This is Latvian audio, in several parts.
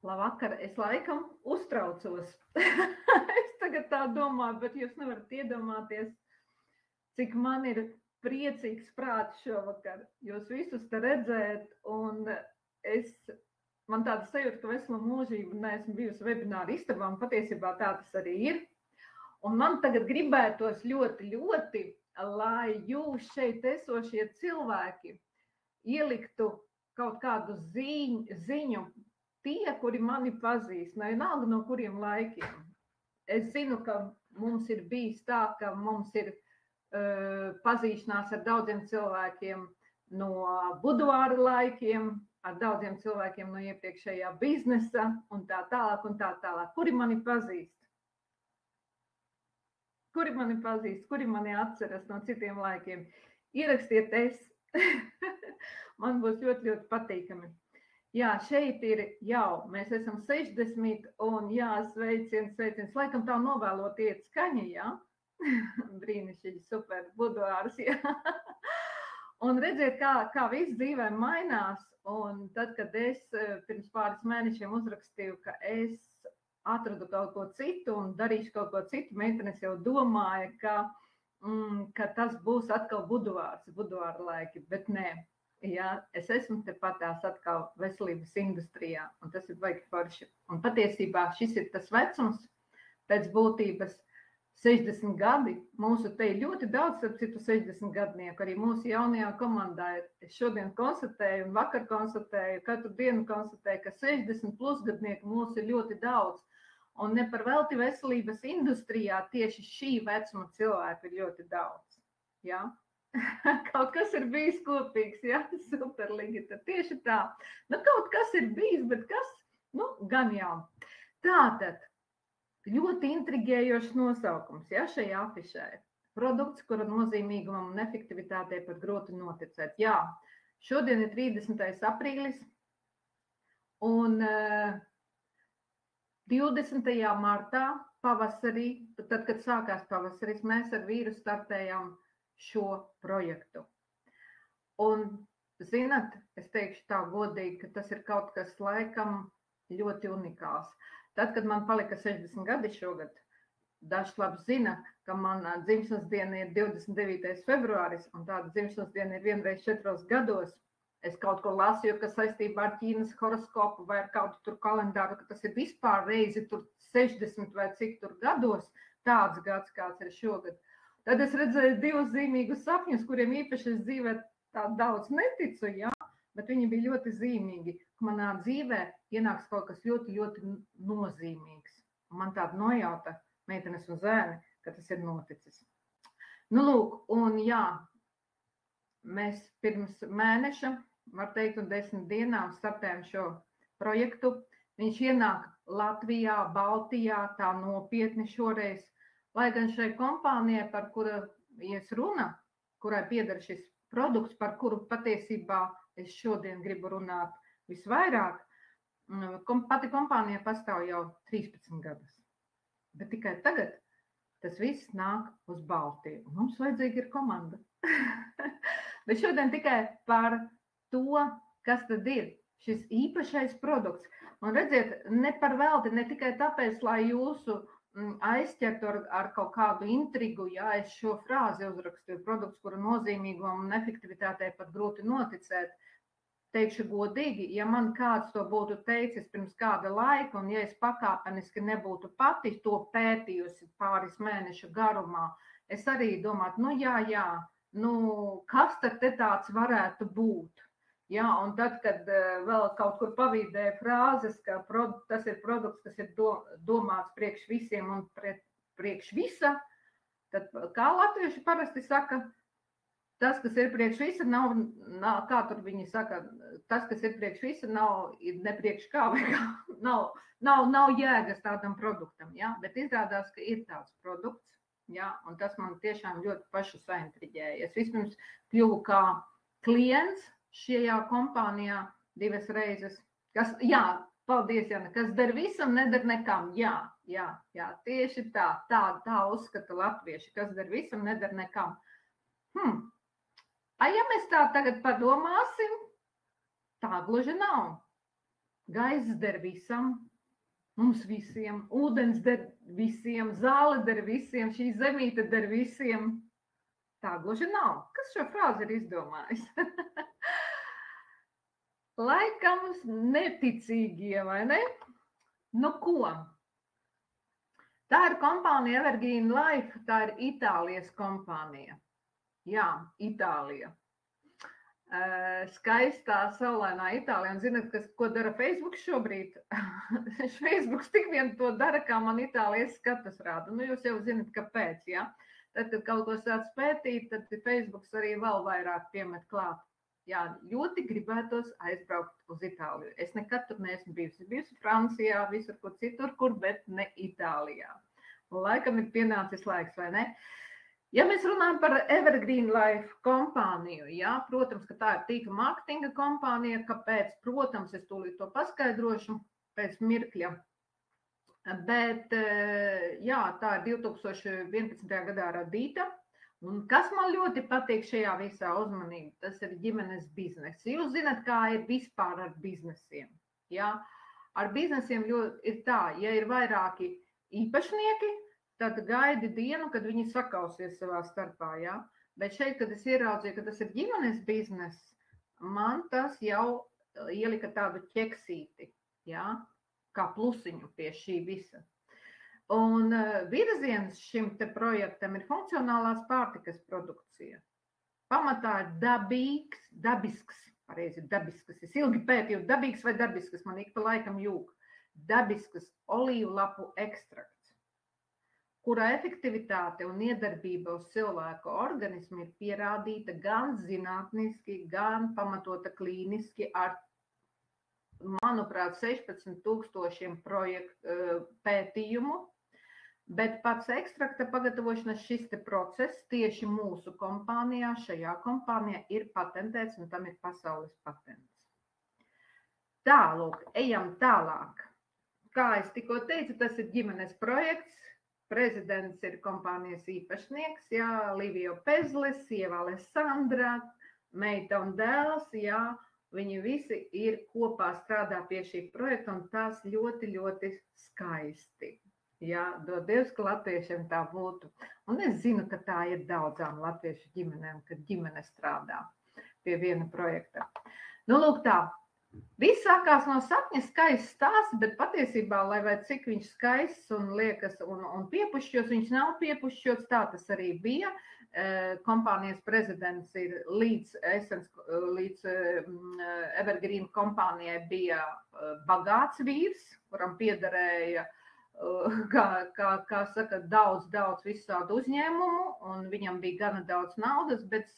Labvakar, es laikam uztraucos. Es tagad tā domāju, bet jūs nevarat iedomāties, cik man ir priecīgs prāts šovakar. Jūs visus te redzēt, un man tāda sajūta, ka veselu mūžību neesmu bijusi webināru istabā, un patiesībā tā tas arī ir. Un man tagad gribētos ļoti, ļoti, lai jūs šeit esošie cilvēki ieliktu kaut kādu ziņu, tie, kuri mani pazīst, vienalga no kuriem laikiem. Es zinu, ka mums ir bijis tā, ka mums ir pazīšanās ar daudziem cilvēkiem no buduāra laikiem, ar daudziem cilvēkiem no iepriekšējā biznesa un tā tālāk un tā tālāk. Kuri mani pazīst? Kuri mani pazīst? Kuri mani atceras no citiem laikiem? Ierakstiet es. Man būs ļoti, ļoti patīkami. Jā, šeit ir jau, mēs esam 60 un jā, sveiciens. Laikam tā novēlot iet skaņa, jā? Brīnišķīgi, super, buduārs, jā. Un redziet, kā viss dzīvē mainās. Un tad, kad es pirms pāris mēnešiem uzrakstīju, ka es atradu kaut ko citu un darīšu kaut ko citu, meitenes jau domāja, ka tas būs atkal buduāra laiki, bet nē. Jā, es esmu tepatās atkal veselības industrijā, un tas ir baigi forši. Un patiesībā šis ir tas vecums, pēc būtības 60 gadi. Mūsu te ir ļoti daudz, ap citu 60 gadnieku, arī mūsu jaunajā komandā. Es šodien konstatēju un vakar konstatēju, katru dienu konstatēju, ka 60 plus gadnieku mūsu ir ļoti daudz. Un ne par velti veselības industrijā tieši šī vecuma cilvēku ir ļoti daudz. Jā? Kaut kas ir bijis kopīgs, jā, super, Ligita, tieši tā. Nu, kaut kas ir bijis, bet kas? Nu, gan jau. Tātad, ļoti intrigējošs nosaukums, jā, šajā afišē. Produkts, kura nozīmīgumam un efektivitātei pat grūti noticēt. Jā, šodien ir 30. aprīlis, un 20. martā pavasarī, tad, kad sākās pavasaris, mēs ar vīru startējām šo projektu. Un, zinat, es teikšu tā godīgi, ka tas ir kaut kas laikam ļoti unikāls. Tad, kad man palika 60 gadi šogad, daži labi zina, ka mana dzimšanas diena ir 29. februāris, un tāda dzimšanas diena ir vienreiz 4 gados. Es kaut ko lasīju, ka saistībā ar Ķīnas horoskopu vai ar kādu tur kalendāru, ka tas ir vispār reizi tur 60 vai cik tur gados, tāds gads, kāds ir šogad. Tad es redzēju 2 zīmīgus sapņus, kuriem īpaši es dzīvē tā daudz neticu, jā, bet viņi bija ļoti zīmīgi. Manā dzīvē ienāks kaut kas ļoti, ļoti nozīmīgs. Man tāda nojauta, meitenes un zēni, ka tas ir noticis. Nu, lūk, un jā, mēs pirms mēneša, var teikt, un 10 dienām startējam šo projektu. Viņš ienāk Latvijā, Baltijā, tā nopietni šoreiz. Lai gan šai kompānijai, par kura ies runa, kurai pieder šis produkts, par kuru patiesībā es šodien gribu runāt visvairāk, pati kompānija pastāv jau 13 gadus. Bet tikai tagad tas viss nāk uz Baltiju. Un mums vajadzīga ir komanda. Bet šodien tikai par to, kas tad ir šis īpašais produkts. Un redziet, ne par velti, ne tikai tāpēc, lai jūsu aizķertu ar kaut kādu intrigu, ja es šo frāzi uzrakstīju, produkts, kura nozīmīgumam un efektivitātei pat grūti noticēt. Teikšu godīgi, ja man kāds to būtu teicis pirms kāda laika, un ja es pakāpeniski nebūtu pati to pētījusi pāris mēnešu garumā, es arī domātu, kas tad te tāds varētu būt? Jā, un tad, kad vēl kaut kur pavīdēja frāzes, ka tas ir produkts, kas ir domāts priekš visiem un priekš visa, tad kā latvieši parasti saka, tas, kas ir priekš visa, nav kā tur viņi saka, tas, kas ir priekš visa, nav ne priekš kā vai kā, nav jēgas tādam produktam, jā, bet izrādās, ka ir tāds produkts, jā, un tas man tiešām ļoti pašu saintriģēja. Es vispirms kļuvu kā klients šajā kompānijā 2 reizes. Jā, paldies, Jana, kas der visam, neder nekam. Jā, tieši tā uzskata latvieši, kas der visam, neder nekam. Ja mēs tā tagad padomāsim, tā gluži nav. Gaiss der visam, mums visiem, ūdens der visiem, zāle der visiem, šī zemīte der visiem. Tā gluži nav. Kas šo frāzi ir izdomājis? Laikam neticīgie, vai ne? Nu ko? Tā ir kompānija Evergreen Life, tā ir Itālijas kompānija. Jā, Itālija. Skaistā, saulainā Itālijā. Un zināt, ko dara Facebook šobrīd? Facebook tik vien to dara, kā man Itālijas skatus rāda. Nu, jūs jau zināt, kāpēc, ja? Tad, kad kaut ko sāc pētīt, tad Facebooks arī vēl vairāk piemet klāt. Jā, ļoti gribētos aizbraukt uz Itāliju. Es nekad tur neesmu bijusi. Bijusi Francijā, visur kur citur, bet ne Itālijā. Un laikam ir pienācis laiks, vai ne? Ja mēs runājam par Evergreen Life kompāniju, jā, protams, ka tā ir tīkla mārketinga kompānija, kāpēc, protams, es tūlīt to paskaidrošu pēc mirkļa. Bet, jā, tā ir 2011. gadā radīta. Un kas man ļoti patīk šajā visā uzmanība, tas ir ģimenes biznesi. Jūs zināt, kā ir vispār ar biznesiem. Jā? Ar biznesiem ir tā, ja ir vairāki īpašnieki, tad gaidi dienu, kad viņi sakausies savā starpā. Jā? Bet šeit, kad es ieraudzīju, ka tas ir ģimenes biznes, man tas jau ielika tādu ķeksīti, jā? Kā plusiņu pie šī visa. Un virziens šim te projektam ir funkcionālās pārtikas produkcija. Pamatā ir dabisks, es ilgi pētīju, dabīgs vai dabisks, man ik pa laikam jūg, dabisks olīvlapu ekstrakts, kura efektivitāte un iedarbība uz cilvēku organismu ir pierādīta gan zinātniski, gan pamatota klīniski ar, manuprāt, 16,000 pētījumu. Bet pats ekstrakta pagatavošanas šis te process tieši mūsu kompānijā, šajā kompānijā ir patentēts un tam ir pasaules patents. Tālūk, ejam tālāk. Kā es tikko teicu, tas ir ģimenes projekts. Prezidents ir kompānijas īpašnieks, jā, Livio Pezles, sieva Alessandra, meita un dēls, jā, viņi visi ir kopā strādā pie šī projekta un tās ļoti, ļoti skaisti. Jā, dod Dievs, ka latviešiem tā būtu. Un es zinu, ka tā ir daudzām latviešu ģimenēm, kad ģimene strādā pie viena projekta. Nu, lūk tā. Viss sākās no sapņa, skaists stāsts, bet patiesībā, lai vai cik viņš skaists un liekas un piepušķots, viņš nav piepušķots, tā tas arī bija. Kompānijas prezidents ir līdz Evergreen kompānijai bija bagāts vīrs, kuram piederēja, kā saka, daudz visādu uzņēmumu, un viņam bija gana daudz naudas, bet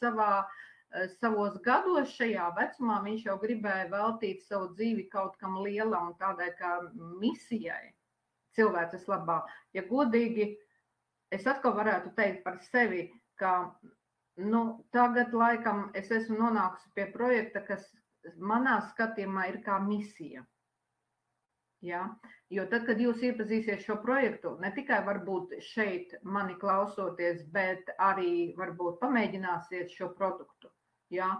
savos gados šajā vecumā viņš jau gribēja veltīt savu dzīvi kaut kam lielam un tādai kā misijai cilvēces labā. Ja godīgi, es atkal varētu teikt par sevi, ka tagad laikam es esmu nonākusi pie projekta, kas manā skatījumā ir kā misija. Ja? Jo tad, kad jūs iepazīsiet šo projektu, ne tikai varbūt šeit mani klausoties, bet arī varbūt pamēģināsiet šo produktu, ja?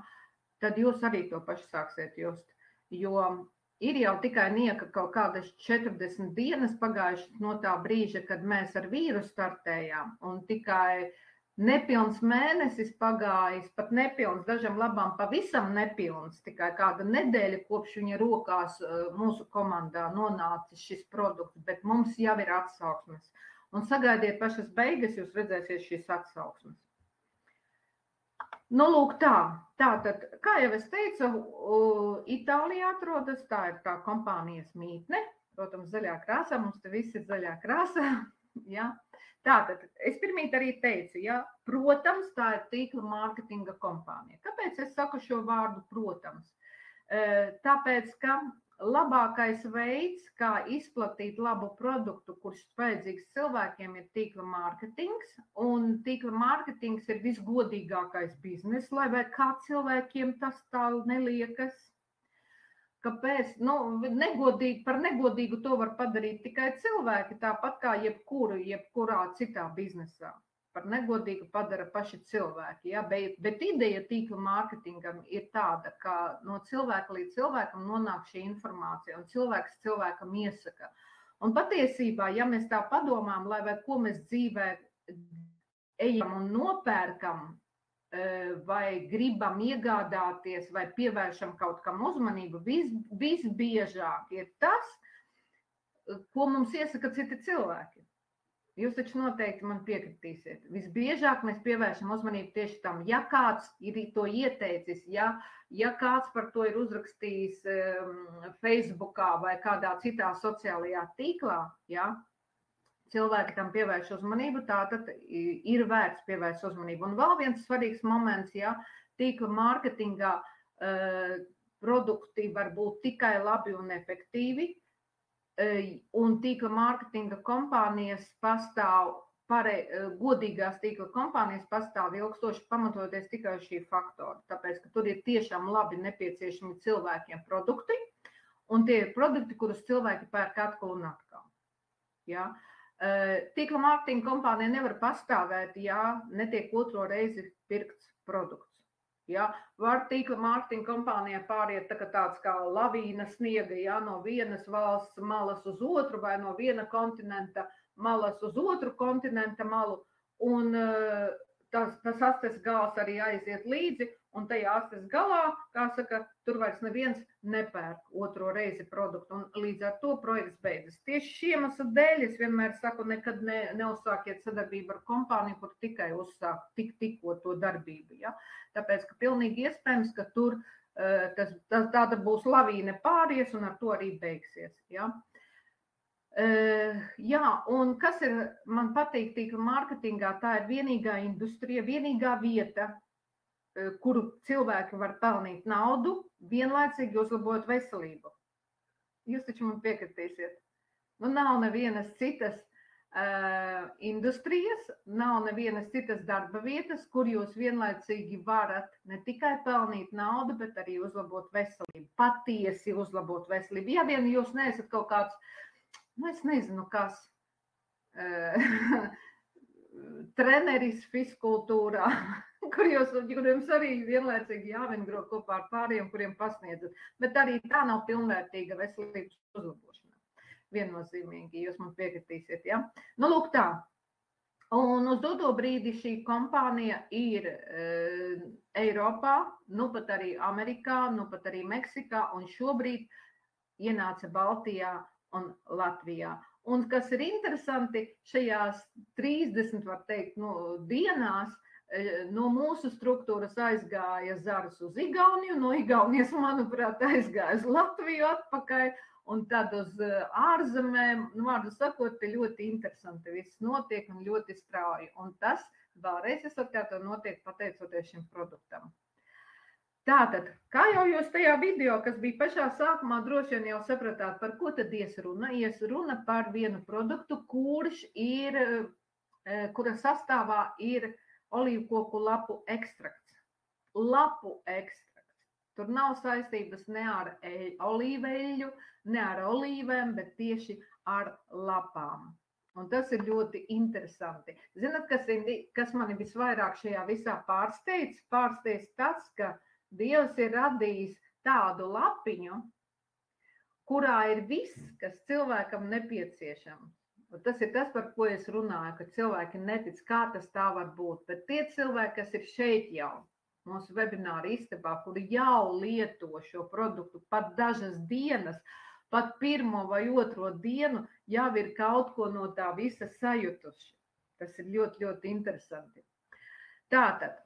Tad jūs arī to paši sāksiet just. Jo ir jau tikai nieka kaut kādas 40 dienas pagājušas no tā brīža, kad mēs ar vīru startējām, un tikai nepilns mēnesis pagājis, pat nepilns, dažam labām pavisam nepilns, tikai kāda nedēļa kopš viņa rokās mūsu komandā nonācis šis produkts, bet mums jau ir atsauksmes. Un sagaidiet pašas beigas, jūs redzēsiet šīs atsauksmes. Nu, lūk tā. Tātad, kā jau es teicu, Itālijā atrodas, tā ir tā kompānijas mītne. Protams, zaļā krāsā, mums te viss ir zaļā krāsā, ja. Tātad, es pirmīt arī teicu, ja, protams, tā ir tīkla mārketinga kompānija. Kāpēc es saku šo vārdu protams? Tāpēc, ka labākais veids, kā izplatīt labu produktu, kurš vajadzīgs cilvēkiem, ir tīkla mārketings, un tīkla mārketings ir visgodīgākais biznes, lai vai kā cilvēkiem tas tā neliekas. Kāpēc? Par negodīgu to var padarīt tikai cilvēki, tāpat kā jebkurā citā biznesā. par negodīgu padara paši cilvēki. Ja? Bet ideja tīkla mārketingam ir tāda, ka no cilvēka līdz cilvēkam nonāk šī informācija un cilvēks cilvēkam iesaka. Un patiesībā, ja mēs tā padomām, lai vai ko mēs dzīvē ejam un nopērkam, vai gribam iegādāties, vai pievēršam kaut kam uzmanību, visbiežāk ir tas, ko mums iesaka citi cilvēki. Jūs taču noteikti man piekritīsiet. Visbiežāk mēs pievēršam uzmanību tieši tam, ja kāds ir to ieteicis, ja kāds par to ir uzrakstījis Facebookā vai kādā citā sociālajā tīklā, ja, cilvēki tam pievērš uzmanību, tātad ir vērts pievērst uzmanību. Un vēl viens svarīgs moments, ja tīkla mārketingā produkti var būt tikai labi un efektīvi, un tīkla mārketinga kompānijas pastāv, godīgās tīkla kompānijas pastāv ilgstoši pamatoties tikai uz šī faktora, tāpēc, ka tur ir tiešām labi nepieciešami cilvēkiem produkti, un tie ir produkti, kurus cilvēki pērk atkal un atkal. Ja? Tīkla mārketinga kompānija nevar pastāvēt, ja netiek otro reizi pirkts produkts. Ja? Var tīkla mārketinga kompānija pāriet tāds kā lavīna sniega, ja? No vienas valsts malas uz otru vai no viena kontinenta malas uz otru kontinenta malu, un tas astes gals arī aiziet līdzi, un tajā astes galā, kā saka, tur vairs neviens nepērk otro reizi produktu, un līdz ar to projekts beidzas. Tieši šī iemesla dēļ es vienmēr saku, nekad neuzsākiet sadarbību ar kompāniju, kur tikai uzsāk tikko to darbību. Ja? Tāpēc, ka pilnīgi iespējams, ka tur tāda būs lavīne pāries, un ar to arī beigsies. Ja? Jā, un kas ir, man patīk tīkla mārketingā, tā ir vienīgā industrija, vienīgā vieta, kuru cilvēki var pelnīt naudu, vienlaicīgi uzlabot veselību. Jūs taču man piekritīsiet. Nu, nav nevienas citas industrijas, nav nevienas citas darba vietas, kur jūs vienlaicīgi varat ne tikai pelnīt naudu, bet arī uzlabot veselību. Patiesi uzlabot veselību. Ja vien jūs neesat kaut kāds, nu, es nezinu, kas, treneris fiskultūrā, kuriem arī vienlaicīgi jāvingro kopā ar pāriem, kuriem pasniedzat. Bet arī tā nav pilnvērtīga veselības uzlabošana. Viennozīmīgi, jūs man piekritīsiet, ja? Nu, lūk tā. Un uz doto brīdi šī kompānija ir Eiropā, nu pat arī Amerikā, nu pat arī Meksikā, un šobrīd ienāca Baltijā un Latvijā. Un kas ir interesanti, šajās 30, var teikt, dienās no mūsu struktūras aizgāja zars uz Igauniju, no Igaunijas, manuprāt, aizgāja uz Latviju atpakaļ, un tad uz ārzemēm, vārdu sakot, ļoti interesanti viss notiek un ļoti strauji. Un tas vēlreiz es atkārtoju notiek pateicoties šim produktam. Tātad, kā jau jūs tajā video, kas bija pašā sākumā, droši vien jau sapratāt, par ko tad ies runa? Ies runa par vienu produktu, kura sastāvā ir olīvkoku lapu ekstrakts. Lapu ekstrakts. Tur nav saistības ne ar olīveļu, ne ar olīvēm, bet tieši ar lapām. Un tas ir ļoti interesanti. Zināt, kas mani visvairāk šajā visā pārsteidz? Pārsteidz tas, ka Dievs ir radījis tādu lapiņu, kurā ir viss, kas cilvēkam nepieciešams. Un tas ir tas, par ko es runāju, ka cilvēki netic, kā tas tā var būt. Bet tie cilvēki, kas ir šeit jau, mūsu webināra istabā, kuri jau lieto šo produktu pat dažas dienas, pat pirmo vai otro dienu, jau ir kaut ko no tā visa sajutuši. Tas ir ļoti, ļoti interesanti. Tātad,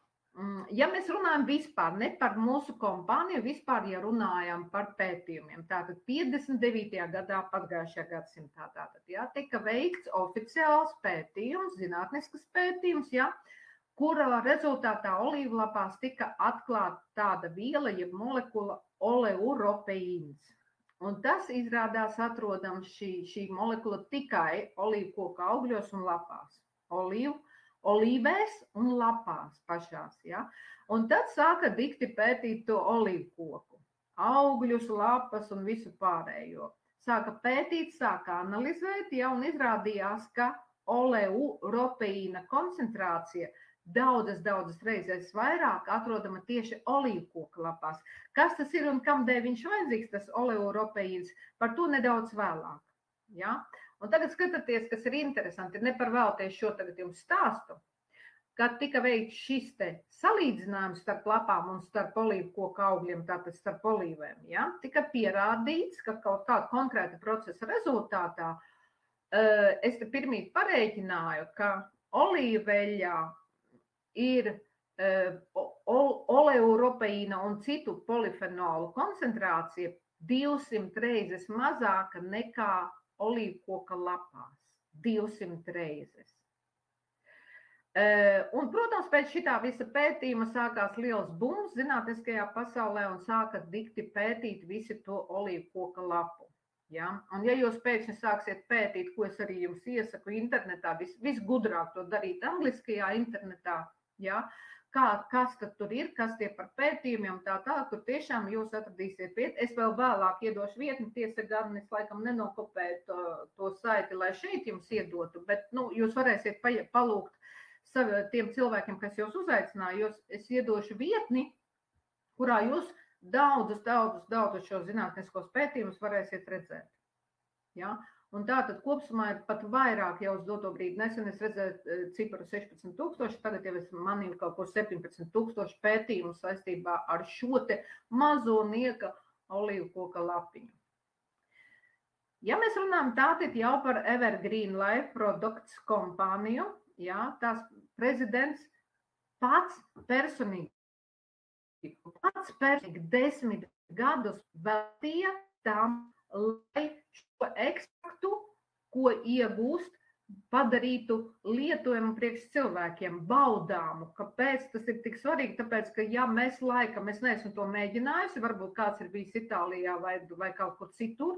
ja mēs runājam vispār, ne par mūsu kompāniju, vispār, ja runājam par pētījumiem, tātad 59. gadā pagājušajā gadsimtā, tātad, ja, tika veikts oficiāls pētījums, zinātnisks pētījums, ja, kura rezultātā olīvlapās tika atklāta tāda viela, jeb molekula oleuropeīns. Un tas izrādās atrodams šī molekula tikai olīvkoka augļos un lapās. Olīvēs un lapās pašās. Ja? Un tad sāka dikti pētīt to olīvkoku. Augļus, lapas un visu pārējo. Sāka pētīt, sāka analizēt, ja, un izrādījās, ka oleuropeīna koncentrācija daudzas reizes vairāk atrodama tieši olīvkoka lapās. Kas tas ir un kamdēļ viņš vajadzīgs, tas oleuropeīns, par to nedaudz vēlāk. Ja? Un tagad skatāties, kas ir interesanti, ne par vēlties šo tagad jums stāstu, kad tika veikts šis te salīdzinājums starp lapām un starp olīvkoka augļiem, tātad starp olīvēm, ja? Tika pierādīts, ka kaut kāda konkrēta procesa rezultātā es te pirmīt parēķināju, ka olīveļā ir oleuropeīna un citu polifenolu koncentrācija 200 reizes mazāka nekā olīvkoka lapās. 200 reizes. Un, protams, pēc šitā visa pētījuma sākās liels bums zinātniskajā pasaulē un sāka dikti pētīt visi to olīvkoka lapu. Ja? Un ja jūs pēkšņi sāksiet pētīt, ko es arī jums iesaku internetā, visgudrāk to darīt angliskajā internetā, ja? Kas tad tur ir, kas tie par pētījumiem tā, tur tiešām jūs atradīsiet viet. Es vēl vēlāk iedošu vietni, tiesa gan es laikam nenokopēju to saiti, lai šeit jums iedotu, bet jūs varēsiet palūgt tiem cilvēkiem, kas jūs uzaicināja, es iedošu vietni, kurā jūs daudzus šo zinātniskos pētījumus varēsiet redzēt. Ja? Un tātad kopsumā ir pat vairāk jau uz doto brīdi. Nesen es redzēju ciparu 16,000, tagad jau man ir kaut kur 17,000 pētījumu saistībā ar šo te mazo nieka olīvkoka lapiņu. Ja mēs runājam tātad jau par Evergreen Life Products kompāniju, ja, tās prezidents pats personīgi 10 gadus veltīja tam, lai šo ekstraktu, ko iegūst, padarītu lietojumu priekš cilvēkiem, baudāmu. Kāpēc tas ir tik svarīgi? Tāpēc, ka ja mēs neesam to mēģinājusi, varbūt kāds ir bijis Itālijā vai kaut kur citur,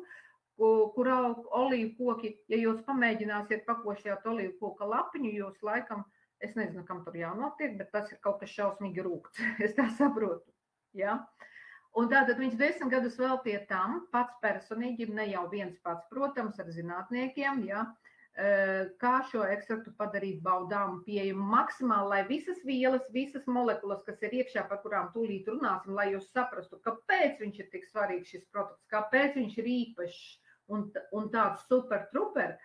kur aug olīvkoki, ja jūs pamēģināsiet pakošajāt olīvkoka lapiņu, jūs laikam, es nezinu, kam tur jānotiek, bet tas ir kaut kas šausmīgi rūgts, es tā saprotu. Ja? Un tātad viņš 10 gadus veltīja tam, pats personīgi, ne jau viens pats, protams, ar zinātniekiem, ja, kā šo ekstraktu padarīt baudāmu pieejamu maksimāli, lai visas vielas, visas molekulas, kas ir iekšā, par kurām tūlīt runāsim, lai jūs saprastu, kāpēc viņš ir tik svarīgs šis produkts, kāpēc viņš ir īpašs un tāds super-truper.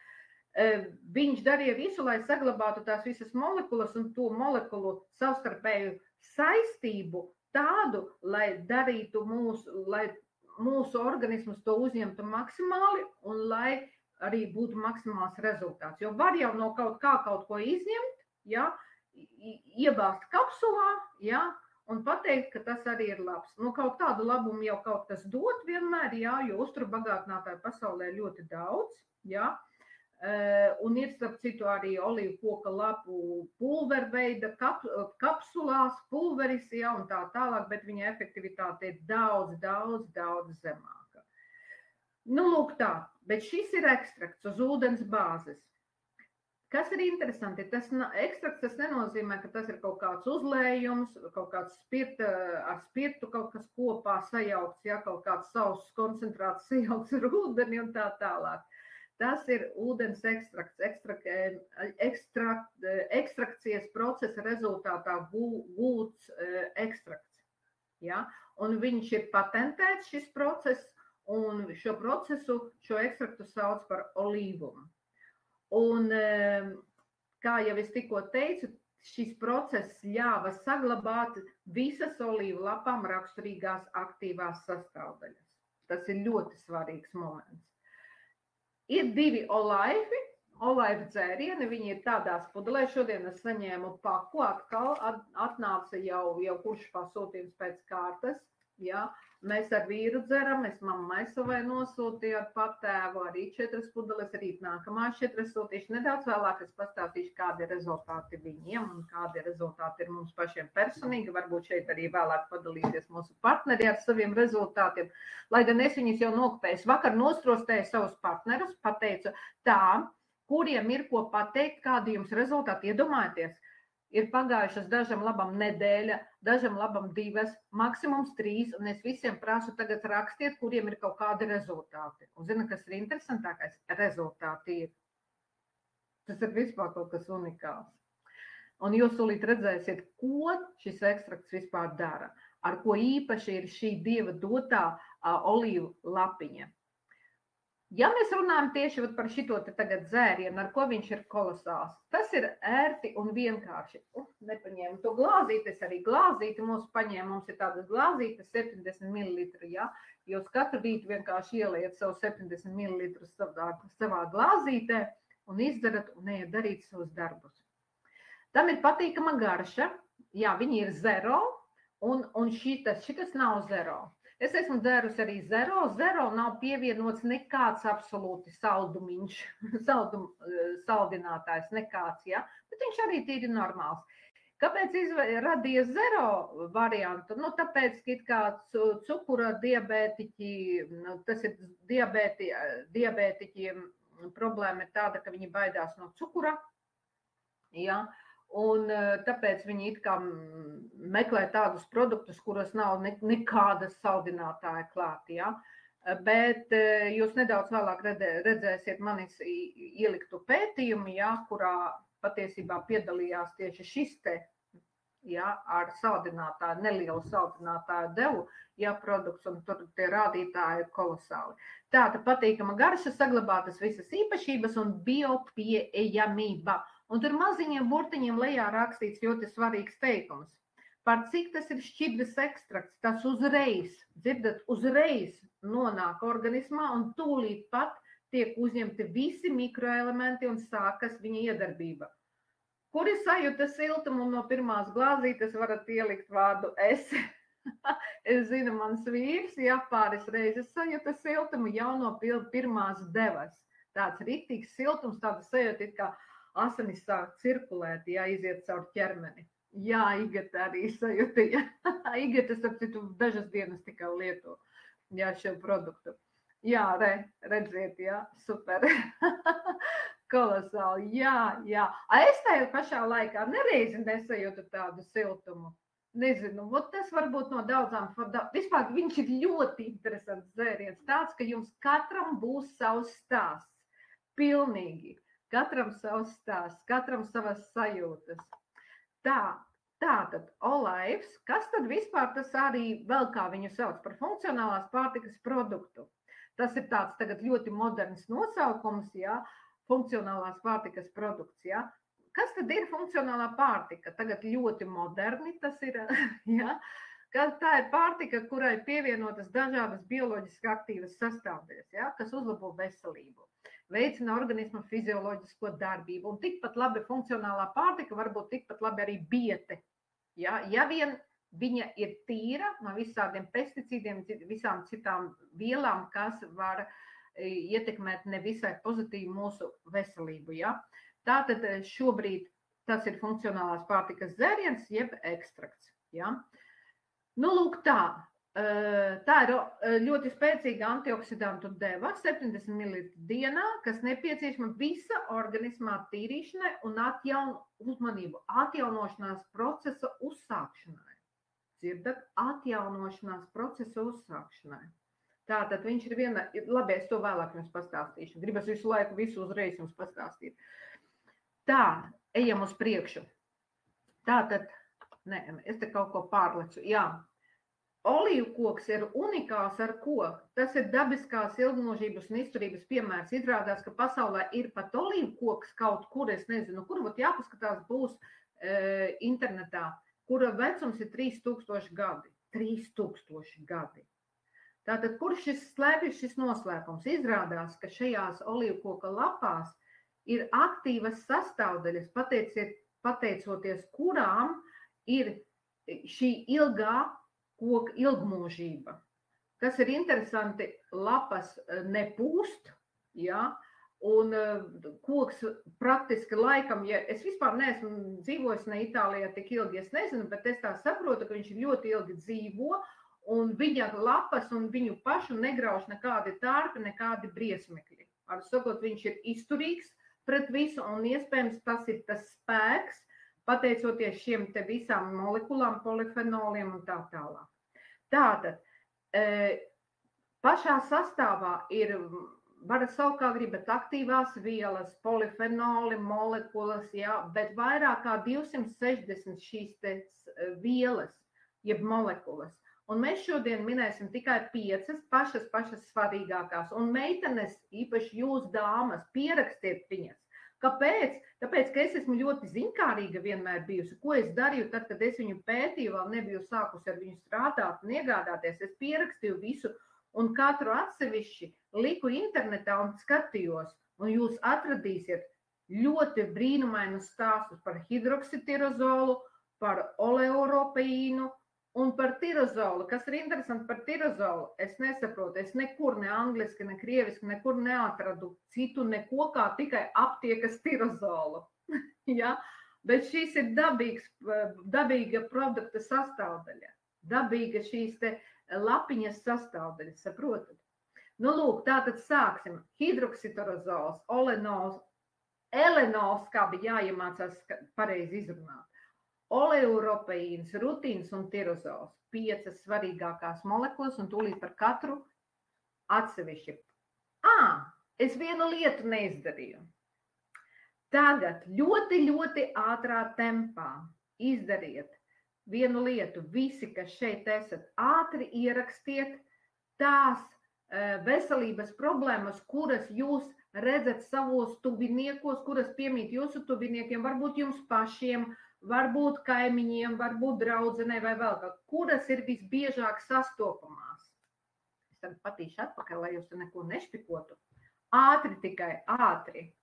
Viņš darīja visu, lai saglabātu tās visas molekulas un to molekulu savstarpēju saistību tādu, lai darītu lai mūsu organismus to uzņemtu maksimāli un lai arī būtu maksimāls rezultāts. Jo var jau no kaut ko izņemt, ja, iebāzt kapsulā, ja, un pateikt, ka tas arī ir labs. Kaut tādu labumu jau kaut kas dot vienmēr, ja, jo uzturbagātinātāju pasaulē ļoti daudz, ja. Un ir, starp citu, arī olīvkoka lapu pulverveida kapsulās, pulveris, ja, un tā tālāk, bet viņa efektivitāte ir daudz zemāka. Lūk tā, bet šis ir ekstrakts uz ūdens bāzes. Kas ir interesanti, ekstrakts tas nenozīmē, ka tas ir kaut kāds uzlējums, kaut kāds ar spirtu kaut kas kopā sajaukts, ja, kaut kāds sauss koncentrāts sajaukts ar ūdeni un tā tālāk. Tas ir ūdens ekstrakts, ekstrakcijas procesa rezultātā gūts ekstrakts. Ja? Un viņš ir patentēts šis process, un šo ekstraktu sauc par olīvumu. Un, kā jau es tikko teicu, šis process ļāva saglabāt visas olīvu lapām raksturīgās aktīvās sastāvdaļas. Tas ir ļoti svarīgs moments. Ir 2 olaivu dzērieni, viņi ir tādās pudelēs. Šodien es saņēmu paku, atkal atnāca jau kurš pasūtījums pēc kārtas. Ja? Mēs ar vīru dzeram, es mammai savai nosūtīju ar patēvu, arī 4 pudeles, rīt nākamās 4 sūtīšu. Nedaudz vēlāk es pastāstīšu, kādi ir rezultāti viņiem un kādi rezultāti ir mums pašiem personīgi. Varbūt šeit arī vēlāk padalīsies mūsu partneri ar saviem rezultātiem. Lai gan es viņus jau nokopēju, vakar nostrostēju savus partnerus, pateicu tā, kuriem ir ko pateikt, kādi jums rezultāti, iedomājieties. Ir pagājušas dažam labam nedēļa, dažam labam 2, maksimums 3, un es visiem prasu tagad rakstiet, kuriem ir kaut kādi rezultāti. Un zina, kas ir interesantākais? Rezultāti ir Tas ir vispār kaut kas unikāls. Un jūs tūlīt redzēsiet, ko šis ekstrakts vispār dara, ar ko īpaši ir šī Dieva dotā olīvu lapiņa. Ja mēs runājam tieši par šito te tagad dzērienu, ar ko viņš ir kolosāls, tas ir ērti un vienkārši. Nepaņēmu to glāzīti, es arī glāzīti mums paņēmu, mums ir tādas glāzītes 70 ml, ja? Jūs katru rītu vienkārši ieliet savu 70 ml savā glāzītē un izdarat un ejat darīt savus darbus. Tam ir patīkama garša, jā, viņi ir zero, un šitas nav zero. Es esmu dzērusi arī zero, zero nav pievienots nekāds absolūti saldumiņš, saldinātājs nekāds, ja, bet viņš arī tīri normāls. Kāpēc radīja zero variantu? Nu, tāpēc, ka cukura diabētiķi, tas ir diabētiķiem problēma ir tāda, ka viņi baidās no cukura, ja. Un tāpēc viņi it kā meklē tādus produktus, kuros nav nekādas saldinātāja klāt, ja? Bet jūs nedaudz vēlāk redzēsiet manis ieliktu pētījumu, ja, kurā patiesībā piedalījās tieši šis te, ja, ar saldinātāju, nelielu saldinātāju devu, ja, produkts, un tur tie rādītāji ir kolosāli. Tāda patīkama garša, saglabātas visas īpašības un biopieejamība. Un tur maziņiem burtiņiem lejā rakstīts ļoti svarīgs teikums. Par cik tas ir šķidrs ekstrakts, tas uzreiz, dzirdat, uzreiz nonāk organismā un tūlīt pat tiek uzņemti visi mikroelementi un sākas viņa iedarbība. Kuri sajūta siltumu no pirmās glāzītes, varat ielikt vārdu es. Es zinu, mans vīrs, ja pāris reizes sajūta siltumu jau no pirmās devas. Tāds rītīgs siltums, tāda sajūta, kā asinis sāk cirkulēt, ja iziet caur ķermeni. Jā, Igata arī sajūtīja. Igata, starp citu, dažas dienas tikai lieto, jā, šo produktu. Jā, redziet, jā, super. Kolosāli, jā. Es tajā pašā laikā nereizi nesajūtu tādu siltumu. Nezinu, tas varbūt no daudzām, vispār viņš ir ļoti interesants dzēriens, tāds, ka jums katram būs savs stāsts. Pilnīgi. Katram savs stāsts, katram savas sajūtas. Tātad olaivs, kas tad vispār tas arī vēl kā viņu sauc par funkcionālās pārtikas produktu? Tas ir tāds tagad ļoti moderns nosaukums, jā, funkcionālās pārtikas produkts, jā. Kas tad ir funkcionālā pārtika? Tagad ļoti moderni tas ir, jā. Tā ir pārtika, kurai pievienotas dažādas bioloģiski aktīvas sastāvdaļas, jā, kas uzlabo veselību. Veicina organismu fizioloģisko darbību, un tikpat labi funkcionālā pārtika var būt tikpat labi arī biete. Ja vien viņa ir tīra no visādiem pesticīdiem, visām citām vielām, kas var ietekmēt nevisai pozitīvi mūsu veselību. Ja? Tātad šobrīd tas ir funkcionālās pārtikas dzēriens, jeb ekstrakts. Ja? Nu, lūk tā. Tā ir ļoti spēcīga antioksidantu deva, 70 ml dienā, kas nepieciešama visa organismā tīrīšanai un atjaunošanās procesa uzsākšanai. Dzirdat? Atjaunošanās procesa uzsākšanai. Tātad viņš ir labi, es to vēlāk jums pastāstīšu. Gribas visu laiku, visu uzreiz jums pastāstīt. Tā, ejam uz priekšu. Tātad, es te kaut ko pārlecu, jā. Olīvkoks ir unikāls ar ko? Tas ir dabiskās ilgmūžības un izturības piemērs. Izrādās, ka pasaulē ir pat olīvkoks kaut kur, es nezinu, kur jāpaskatās būs internetā, kura vecums ir 3000 gadi. 3000 gadi. Tātad, kur slēpjas šis noslēpums? Izrādās, ka šajās olīvkoka lapās ir aktīvas sastāvdaļas, pateicoties kurām ir šī ilgā koka ilgmūžība. Kas ir interesanti, lapas nepūst, ja, un koks praktiski laikam, ja es vispār neesmu dzīvojis ne Itālijā tik ilgi, es nezinu, bet es tā saprotu, ka viņš ļoti ilgi dzīvo, un viņa lapas un viņu pašu negrauž nekādi tārpi, nekādi briesmekļi. Ar sakot, viņš ir izturīgs pret visu, un iespējams tas ir tas spēks, pateicoties šiem te visām molekulām, polifenoliem un tā tālāk. Tātad, pašā sastāvā ir varat saukt kā gribat aktīvās vielas, polifenoli, molekulas, jā, bet vairāk kā 260 šīs te vielas, jeb molekulas. Un mēs šodien minēsim tikai 5 pašas svarīgākās. Un meitenes, īpaši jūs dāmas, pierakstiet viņas. Kāpēc? Tāpēc, ka es esmu ļoti zinkārīga vienmēr bijusi. Ko es darīju tad, kad es viņu pētīju, vēl nebiju sākusi ar viņu strādāt un iegādāties. Es pierakstīju visu un katru atsevišķi liku internetā un skatījos. Un jūs atradīsiet ļoti brīnumainus stāstus par hidroksitirozolu, par oleoropīnu, un par tirozolu. Kas ir interesanti par tirozolu? Es nesaprotu, es nekur ne angliski, ne krieviski, nekur neatradu citu neko kā tikai aptiekas tirozolu. Ja? Bet šīs ir dabīga produkta sastāvdaļa. Dabīga šīs te lapiņas sastāvdaļa, saprotat? Nu, lūk, tātad sāksim. Hidroksitorozols, elenols, kā bija jāiemācās pareizi izrunāt. Oleuropeīns, rutīns un tirozols. 5 svarīgākās molekulas un tūlīt par katru atsevišķi. Es vienu lietu neizdarīju. Tagad ļoti ātrā tempā izdariet vienu lietu. Visi, kas šeit esat, ātri ierakstiet tās veselības problēmas, kuras jūs redzat savos tuviniekos, kuras piemīt jūsu tuviniekiem, varbūt jums pašiem, varbūt kaimiņiem, varbūt draudzenei vai vēl kā, kuras ir visbiežāk sastopamās. Es tagad patīšu atpakaļ, lai jūs te neko nešpikotu. Ātri tikai, ātri.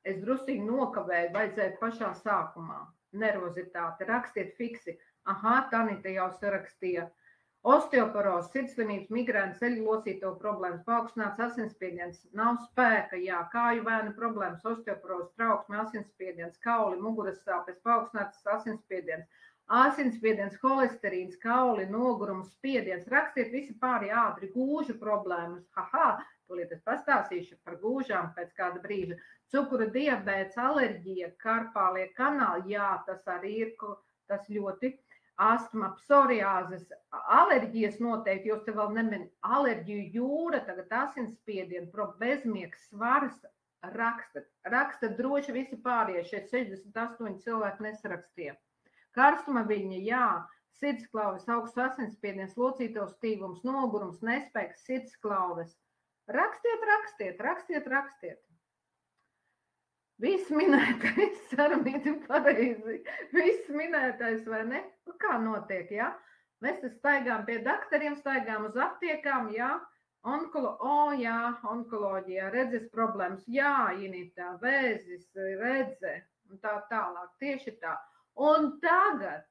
Es drusīgi nokavēju, vajadzēja pašā sākumā. Nervozitāte, rakstiet fiksi. Tanita jau sarakstīja. Osteoporoze, sirdslimības, migrēna, ceļu locīto problēmas, paaugstināts asinsspiediens, nav spēka, jā, kāju vēnu problēmas, osteoporoze, trauksme, asinsspiediens, kauli, muguras sāpes, paaugstināts asinsspiediens, holesterīns, kauli, nogurums, spiediens. Rakstiet visi pāri ātri, gūžu problēmas. Tūlīt es pastāstīšu par gūžām pēc kāda brīža. Cukura diabēts, alerģija, karpālie kanāli, jā, tas arī ir, tas ļoti. Astma, psoriāzes, alerģijas noteikti, jūs te vēl nemin alerģiju jūra, tagad asinsspiedienu, bezmiegs, svars, rakstat droši visi pārējie, šeit 68 cilvēki nesarakstīja. Karstuma viļņa, jā, sirdsklauves, augsts asinsspiediens, locītos stīvums, nogurums, nespēks, sirdsklauves. Rakstiet. Viss minētais, Sarmīti, pareizi. Viss minētais, vai ne? Kā notiek, jā? Mēs te staigām pie daktariem, staigām uz aptiekām, jā? Onkoloģijā, redzes problēmas, jā, Initā, vēzis, redze, un tā tālāk, tieši tā. Un tagad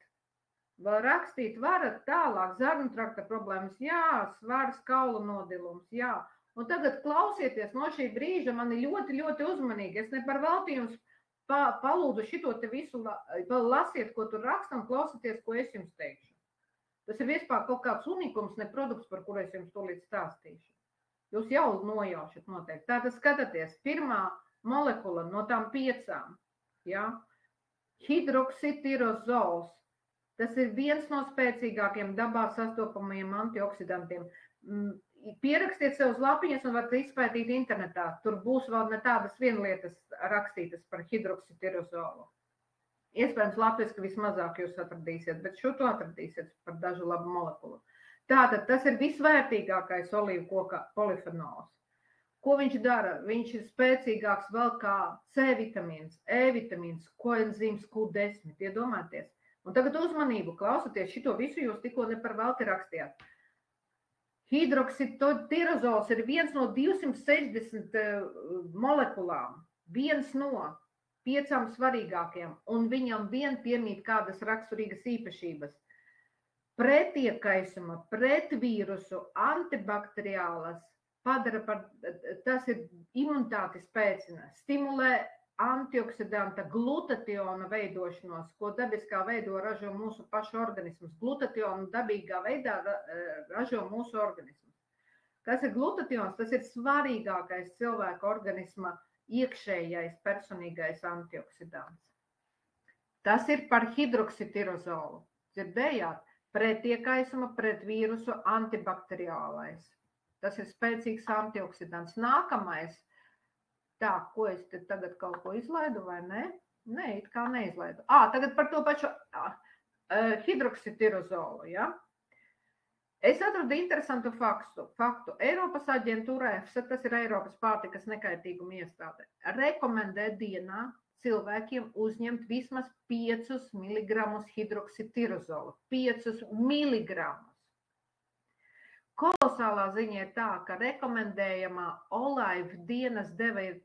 vēl rakstīt varat tālāk, zarnutrakta problēmas, jā, svars, kaulu nodilums, jā. Un tagad klausieties no šī brīža mani ļoti uzmanīgi. Es ne par velti jums palūdu šito te visu, lasiet, ko tur raksta un klausieties, ko es jums teikšu. Tas ir vispār kaut kāds unikums, ne produkts, par kur es jums tūlīt stāstīšu. Jūs jau nojaušat noteikti. Tātad skatāties, pirmā molekula no tām 5, ja? Hidroksitirozols. Tas ir viens no spēcīgākiem dabā sastopamajiem antioksidantiem. Pierakstiet sev uz lapiņas un varat izpētīt internetā. Tur būs vēl ne tādas vienlietas rakstītas par hidroksitirozolu. Iespējams, latviski vismazāk jūs atradīsiet, bet šo to atradīsiet par dažu labu molekulu. Tātad tas ir visvērtīgākais olīvu koka polifenols. Ko viņš dara? Viņš ir spēcīgāks vēl kā C vitamīns, E vitamīns, koenzīms Q10, iedomājieties. Un tagad uzmanību, klausoties, šito visu jūs tikko ne par velti rakstījāt. Hidroksitirozols ir viens no 260 molekulām, viens no 5 svarīgākiem, un viņam vien piemīt kādas raksturīgas īpašības. Pretiekaisuma, pretvīrusu, antibakteriālas, tas ir imunitāti spēcina, stimulē antioksidanta glutationa veidošanos, ko dabiskā veido ražo mūsu pašu organismus. Glutationu dabīgā veidā ražo mūsu organismus. Kas ir glutations? Tas ir svarīgākais cilvēka organisma iekšējais personīgais antioksidants. Tas ir par hidroksitirozolu. Dzirdējāt? Pretiekaisuma, pretvīrusu, antibakteriālais. Tas ir spēcīgs antioksidants. Nākamais, tā, ko es te tagad kaut ko izlaidu vai ne? Nē, it kā neizlaidu. Tagad par to pašu hidroksitirozolu, ja? Es atradu interesantu faktu. Eiropas aģentūra EFSA, tas ir Eiropas pārtikas nekaitīguma iestāde, rekomendē dienā cilvēkiem uzņemt vismaz 5 miligramus hidroksitirozolu. 5 miligramus. Kolosālā ziņa ir tā, ka rekomendējamā olaiva dienas deva ir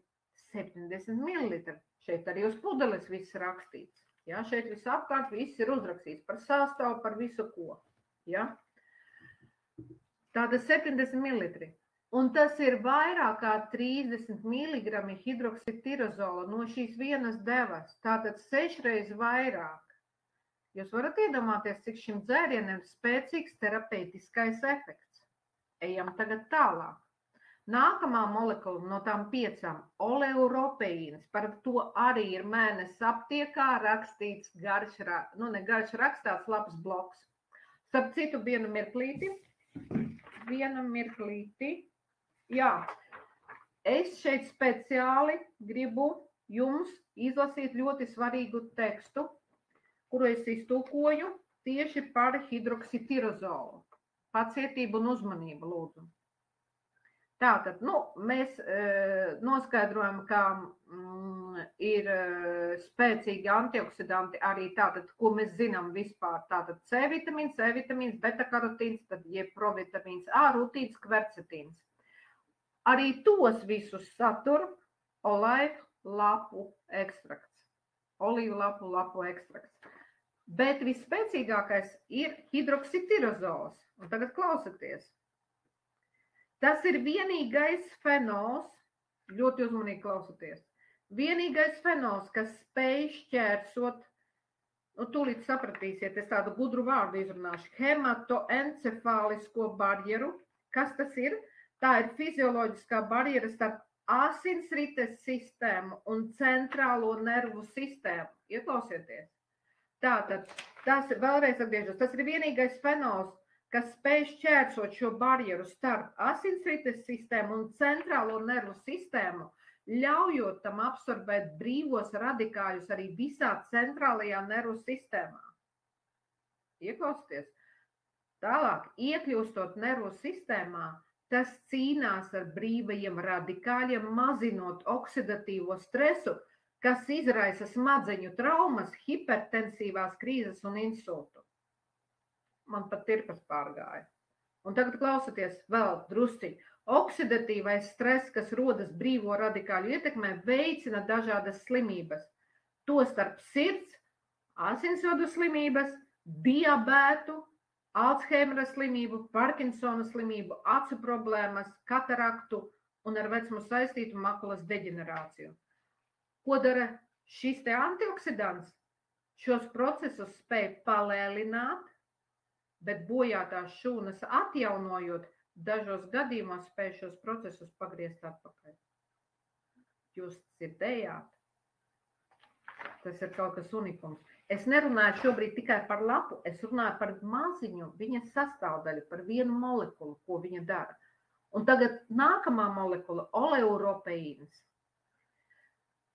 70 ml. Šeit arī uz pudeles viss rakstīts. Ja? Šeit viss apkārt, viss ir uzrakstīts par sastāvu, par visu ko. Ja? Tātad 70 ml. Un tas ir vairāk kā 30 mg hidroksitirozola no šīs vienas devas. Tātad 6 reizes vairāk. Jūs varat iedomāties, cik šim dzērienam spēcīgs terapeitiskais efekts. Ejam tagad tālāk. Nākamā molekula no tām 5 oleuropeīns, par to arī ir mēnesis aptiekā rakstīts garš rakstāts lapas bloks. Starp citu, vienu mirklīti. Jā, es šeit speciāli gribu jums izlasīt ļoti svarīgu tekstu, kuru es iztulkoju tieši par hidroksitirozolu. Pacietību un uzmanību, lūdzu. Tātad, mēs noskaidrojam, ka ir spēcīgi antioksidanti arī tātad, ko mēs zinām vispār. Tātad C vitamīns, beta-karotīns, tad jeb provitamīns A, rutīns, kvercetīns. Arī tos visus satur olīvu lapu ekstrakts. Bet visspēcīgākais ir hidroksitirozols. Un tagad klausieties. Tas ir vienīgais fenols, ļoti uzmanīgi klausieties, vienīgais fenols, kas spēj šķērsot, tūlīt sapratīsiet, es tādu gudru vārdu izrunāšu, hematoencefālisko barjeru. Kas tas ir? Tā ir fizioloģiskā barjera starp asinsrites sistēmu un centrālo nervu sistēmu. Ieklausieties. Tātad, vēlreiz atgriežos, tas ir vienīgais fenols, kas spēj šķērsot šo barjeru starp asinsrites sistēmu un centrālo nervu sistēmu, ļaujot tam absorbēt brīvos radikāļus arī visā centrālajā nervu sistēmā. Ieklausieties. Tālāk, iekļūstot nervu sistēmā, tas cīnās ar brīvajiem radikāļiem, mazinot oksidatīvo stresu, kas izraisa smadzeņu traumas, hipertensīvās krīzes un insultu. Man pat tirpas pārgāja. Un tagad klausieties vēl drusciņi. Oksidatīvais stress, kas rodas brīvo radikāļu ietekmē, veicina dažādas slimības. Tostarp sirds, asinsvadu slimības, diabētu, Alzheimera slimību, Parkinsona slimību, acu problēmas, kataraktu un ar vecumu saistītu makulas deģenerāciju. Ko dara šis te antioksidants? Šos procesus spēj palēlināt, bet bojātās šūnas atjaunojot, dažos gadījumos spēj šos procesus pagriezt atpakaļ. Jūs dzirdējāt? Tas ir kaut kas unikums. Es nerunāju šobrīd tikai par lapu, es runāju par maziņu viņas sastāvdaļu, par vienu molekulu, ko viņa dara. Un tagad nākamā molekula, oleuropeīns.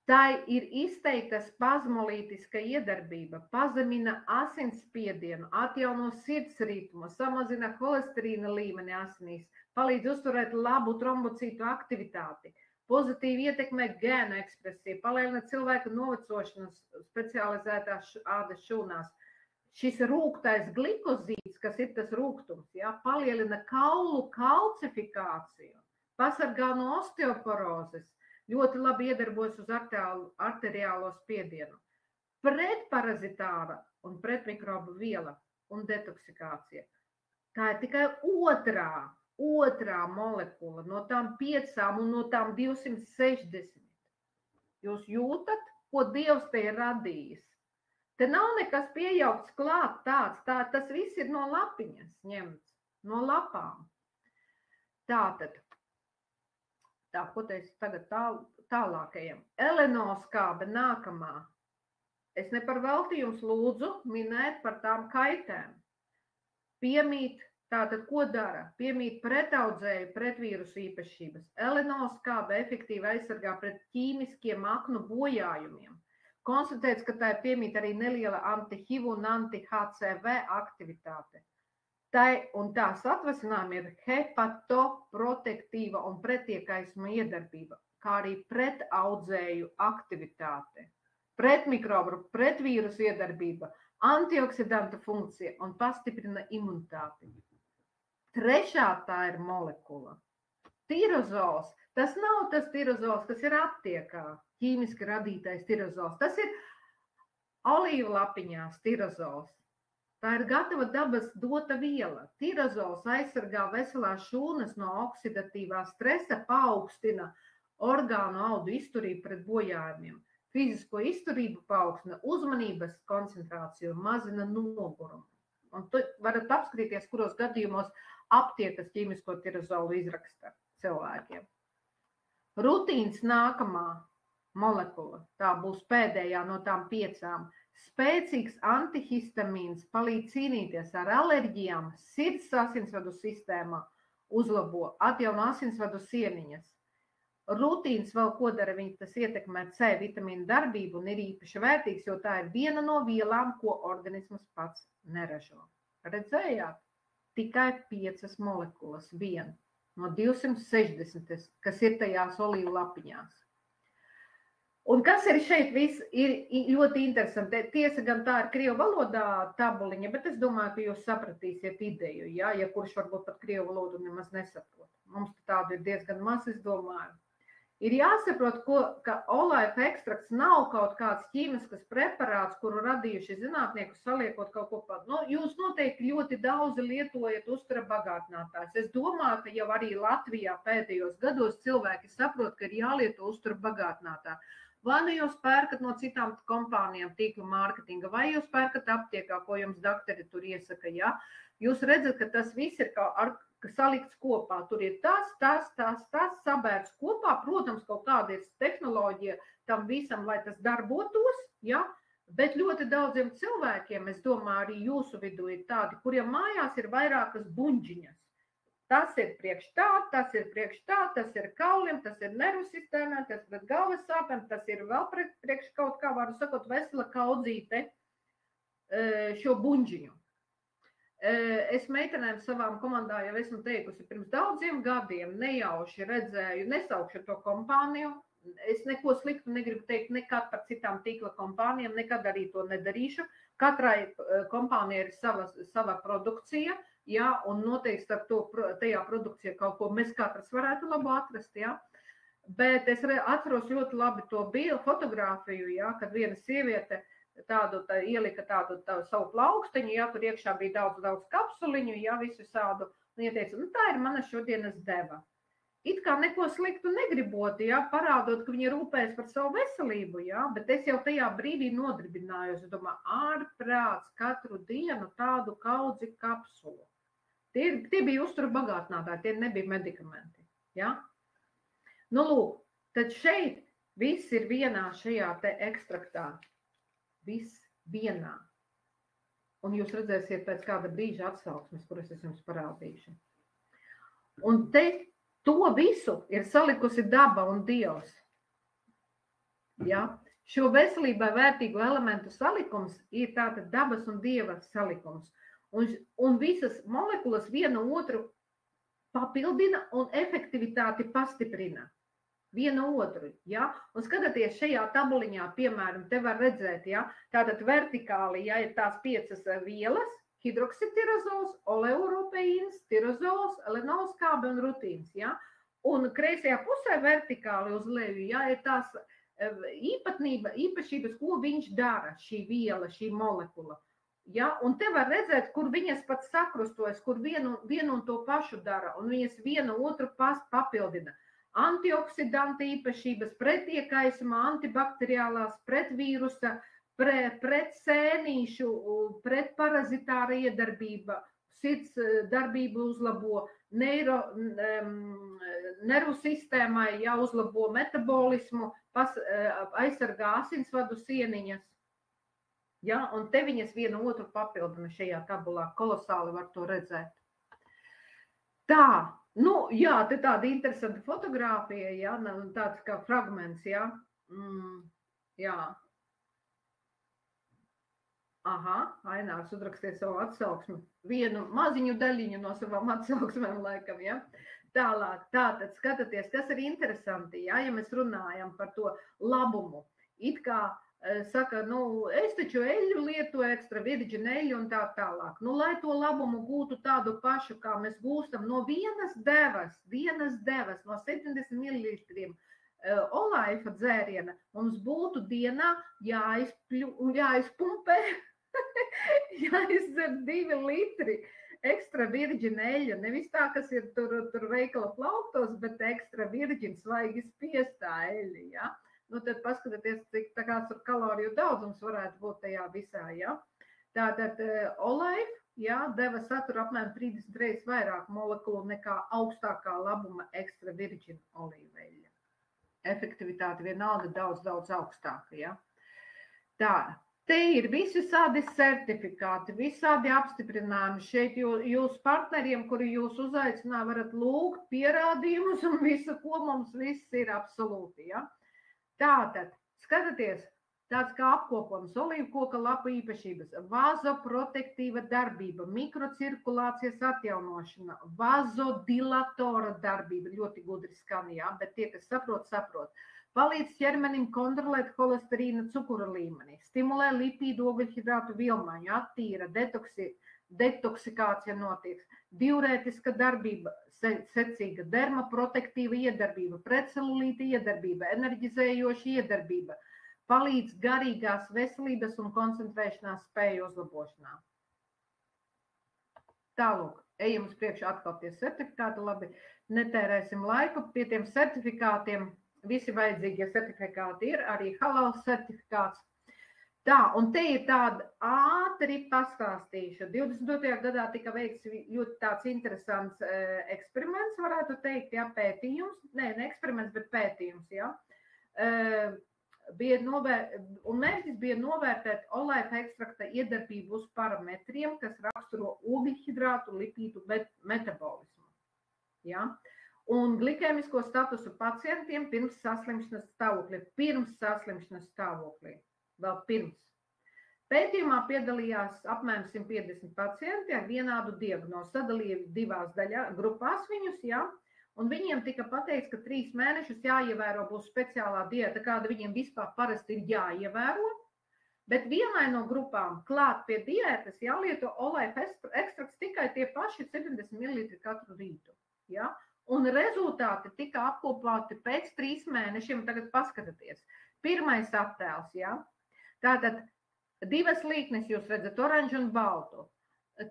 Tā ir izteikta spazmolītiska iedarbība, pazemina asinsspiedienu, atjauno sirds ritmu, samazina holesterīna līmeni asinīs, palīdz uzturēt labu trombocītu aktivitāti, pozitīvi ietekmē gēnu ekspresiju, palielina cilvēka novecošanas specializētās ādas šūnās. Šis rūgtais glikozīds, kas ir tas rūgtums, palielina kaulu kalcifikāciju, pasargā no osteoporozes, ļoti labi iedarbojas uz arteriālo spiedienu. Pretparazitāra un pretmikrobu viela un detoksikācija. Tā ir tikai otrā molekula no tām 5 un no tām 260. Jūs jūtat, ko Dievs te ir radījis? Te nav nekas piejaukts klāt tāds, tas viss ir no lapiņas ņemts, no lapām. Tātad. Tā, ko te es tagad tālākajam. Elenoskābe nākamā. Es ne par velti jums lūdzu minēt par tām kaitēm. Piemīt Tātad, ko dara? Piemīt pretaudzēju pretvīrusu īpašības. Elenoskābe efektīvi aizsargā pret ķīmiskiem aknu bojājumiem. Konstatēts, ka tā ir piemīt arī neliela anti-HIV un anti-HCV aktivitāte. Tās atvasinājumi ir hepatoprotektīva un pretiekaisuma iedarbība, kā arī pretaudzēju aktivitāte, pretmikrobu, pretvīrusu iedarbība, antioksidanta funkcija un pastiprina imunitāti. Trešā tā ir molekula. Tirozols. Tas nav tas tirozols, kas ir aptiekā, ķīmiski radītais tirozols. Tas ir olīvu lapiņās tirozols. Tā ir gatava dabas dota viela. Tirozols aizsargā veselās šūnas no oksidatīvā stresa, paaugstina orgānu audu izturību pret bojājumiem. Fizisko izturību paaugstina, uzmanības koncentrāciju mazina nogurumu. Un tu varat apskatīties, kuros gadījumos aptiekas ķīmisko tirozolu izraksta cilvēkiem. Rutīns nākamā molekula, tā būs pēdējā no tām 5. Spēcīgs antihistamīns palīdz cīnīties ar alerģijām, sirds asinsvadu sistēmā, uzlabo, atjauno asinsvadu sieniņas. Rutīns vēl ko dara, tas ietekmē C vitamīnu darbību un ir īpaši vērtīgs, jo tā ir viena no vielām, ko organisms pats neražo. Redzējāt? Tikai 5 molekulas, viena no 260, kas ir tajās olīvu lapiņās. Un kas ir šeit viss, ir ļoti interesanti. Tiesa gan tā ir krievu valodā tabuliņa, bet es domāju, ka jūs sapratīsiet ideju, ja kurš varbūt pat krievu valodu nemaz nesaprot. Mums tādu ir diezgan maz, es domāju. Ir jāsaprot, ka olaifa ekstrakts nav kaut kāds ķīmisks preparāts, kuru radījuši zinātnieku saliekot kaut ko pat. Jūs noteikti ļoti daudzi lietojat uztura bagātinātājs. Es domāju, ka jau arī Latvijā pēdējos gados cilvēki saprot, ka ir jālieto uztura bagātinātāji. Vai nu jūs pērkat no citām kompānijām tīkla mārketinga, vai jūs pērkat aptiekā, ko jums doktori tur iesaka, ja? Jūs redzat, ka tas viss ir salikts kopā. Tur ir tas sabērts kopā. Protams, kaut kāda ir tehnoloģija tam visam, lai tas darbotos, ja? Bet ļoti daudziem cilvēkiem, es domāju, arī jūsu vidū ir tādi, kuriem mājās ir vairākas buņģiņas. Tas ir priekš tā, tas ir priekš tā, tas ir kauliem, tas ir nervu sistēmā, tas pret galvas sāpēm, tas ir vēl priekš kaut kā, varu sakot, vesela kaudzīte šo buņģiņu. Es meitenēm savām komandā jau esmu teikusi, pirms daudziem gadiem nejauši redzēju, nesaukšu to kompāniju. Es neko sliktu negribu teikt nekad par citām tīkla kompānijām, nekad arī to nedarīšu. Katrai kompānijai ir sava produkcija, ja, un noteikti starp tajā produkcijā kaut ko mēs katrs varētu labu atrast, ja. Bet es atceros ļoti labi to fotogrāfiju, ja, kad viena sieviete ielika tādu savu plauksteņu, ja, tur iekšā bija daudz kapsuliņu, ja, visu sādu, un ieteica, tā ir mana šodienas deva. It kā neko sliktu negribot, ja, parādot, ka viņi rūpējas par savu veselību, ja, bet es jau tajā brīdī nodribinājos, es domāju, ārprāts katru dienu tādu kaudzi kapsulu. Tie bija uztura bagātinātāji, tie nebija medikamenti, ja. Lūk, tad šeit viss ir vienā šajā te ekstraktā. Viss vienā. Un jūs redzēsiet pēc kāda brīža atsauksmes, kuras es jums parādīšu. Un to visu ir salikusi daba un Dievs. Ja? Šo veselībai vērtīgu elementu salikums ir tātad dabas un Dieva salikums. Un visas molekulas vienu otru papildina un efektivitāti pastiprina. Vienu otru, ja? Un skatāties šajā tabuliņā, piemēram, te var redzēt, ja? Tātad vertikāli, ja ir tās 5 vielas, hidroksitirozols, oleuropeīns, tirozols, elenoskābe un rutīns, ja? Un kreisajā pusē vertikāli uz leju, ja, ir tās īpašības, ko viņš dara, šī viela, šī molekula. Ja? Un te var redzēt, kur viņas pat sakrustojas, kur vienu un to pašu dara, un viņas vienu otru papildina. Antioksidanti īpašības, pretiekaisuma, antibakteriālās, pretvīrusa, pret sēnīšu, pretparazitāra iedarbība, sirds darbību uzlabo, nervu sistēmai jāuzlabo metabolismu, aizsargā asinsvadu sieniņas. Ja? Un te viņas vienu otru papildina šajā tabulā, kolosāli var to redzēt. Tā, nu, jā, te tāda interesanta fotogrāfija, jā, tāds kā fragments, jā. Jā. Aha, Ainārs uzrakstīja savu atsauksmi. Vienu maziņu daļiņu no savām atsauksmēm, laikam, ja? Tālāk, tātad skatāties, kas ir interesanti, ja mēs runājam par to labumu. It kā saka, nu, es taču eļu lietoju, ekstra virģin eļu un tā tālāk. Nu, lai to labumu gūtu tādu pašu, kā mēs gūstam no vienas devas, no 70 ml olaifa dzēriena, mums būtu dienā jāizpumpē, jāizdzer 2 litri ekstra virģina eļļa. Nevis tā, kas ir tur veikala plauktos, bet ekstra virģina svaigi spiestā eļļa, ja? Nu, tad paskatieties, cik tā kāds ar kaloriju daudzums varētu būt tajā visā, ja? Tātad olaifa, ja, deva satura apmēram 30 reizes vairāk molekulu nekā augstākā labuma ekstra virģina olīveļļa. Efektivitāte vienalga daudz augstāka, ja? Tā. Te ir visādi certifikāti, visādi apstiprinājumi. Šeit jūs partneriem, kuri jūs uzaicināja, varat lūgt pierādījumus un visu, ko mums viss ir absolūti. Ja? Tātad, skatieties, tāds kā apkopojums, olīvkoka lapu īpašības, vazoprotektīva darbība, mikrocirkulācijas atjaunošana, vazodilatora darbība, ļoti gudri skan, ja? Bet tie, kas saprot. Palīdz ķermenim kontrolēt holesterīna cukura līmeni, stimulē lipīdu ogļhidrātu vilmaiņu, attīra, detoksikācija notiek, diurētiska darbība, secīga, dermaprotektīva iedarbība, pretcelulīta iedarbība, enerģizējoša iedarbība, palīdz garīgās veselības un koncentrēšanās spēju uzlabošanā. Tālūk, ejam uz priekšu atkal tie certifikāti, labi, netērēsim laiku pie tiem certifikātiem. Visi vajadzīgie certifikāti ir, arī halal certifikāts. Tā, un te ir tāda ātri pastāstīšu. 22. gadā tika veikts ļoti tāds interesants eksperiments, varētu teikt, ja, pētījums. Ne eksperiments, bet pētījums, ja. Un mērķis bija novērtēt olaifa ekstrakta iedarbību uz parametriem, kas raksturo ogļhidrātu lipīdu metabolismu, ja. Un glikēmisko statusu pacientiem pirms saslimšanas stāvoklī, vēl pirms. Pētījumā piedalījās apmēram 150 pacienti ar vienādu diagnozi, sadalīja 2 grupās viņus, ja, un viņiem tika pateikts, ka 3 mēnešus jāievēro būs speciālā diēta, kāda viņiem vispār parasti ir jāievēro, bet vienai no grupām klāt pie diētas jālieto olaifa ekstrakts tikai tie paši 70 ml katru rītu, ja. Un rezultāti tika apkopoti pēc 3 mēnešiem. Tagad paskatieties. Pirmais attēls, ja? Tātad 2 līknes jūs redzat, oranžu un baltu.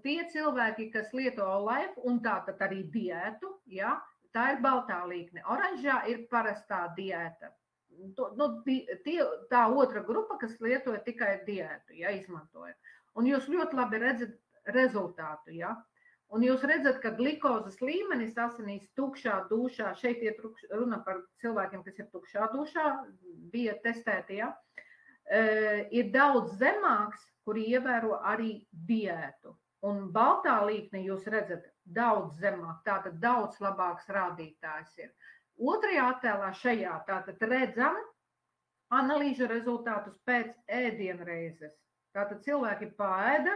Tie cilvēki, kas lieto olaifu un tātad arī diētu, ja? Tā ir baltā līkne. Oranžā ir parastā diēta. Tā otra grupa, kas lietoja tikai diētu, ja, izmantoja. Un jūs ļoti labi redzat rezultātu, ja? Un jūs redzat, ka glikozes līmenis asinīs tukšā dušā, šeit iet runa par cilvēkiem, kas ir tukšā dušā, bija testēti, ja, ir daudz zemāks, kuri ievēro arī diētu. Un baltā līkne jūs redzat daudz zemāk, tātad daudz labāks rādītājs ir. Otrajā attēlā šajā tātad redzam analīžu rezultātus pēc ēdienreizes. Tātad cilvēki paēda,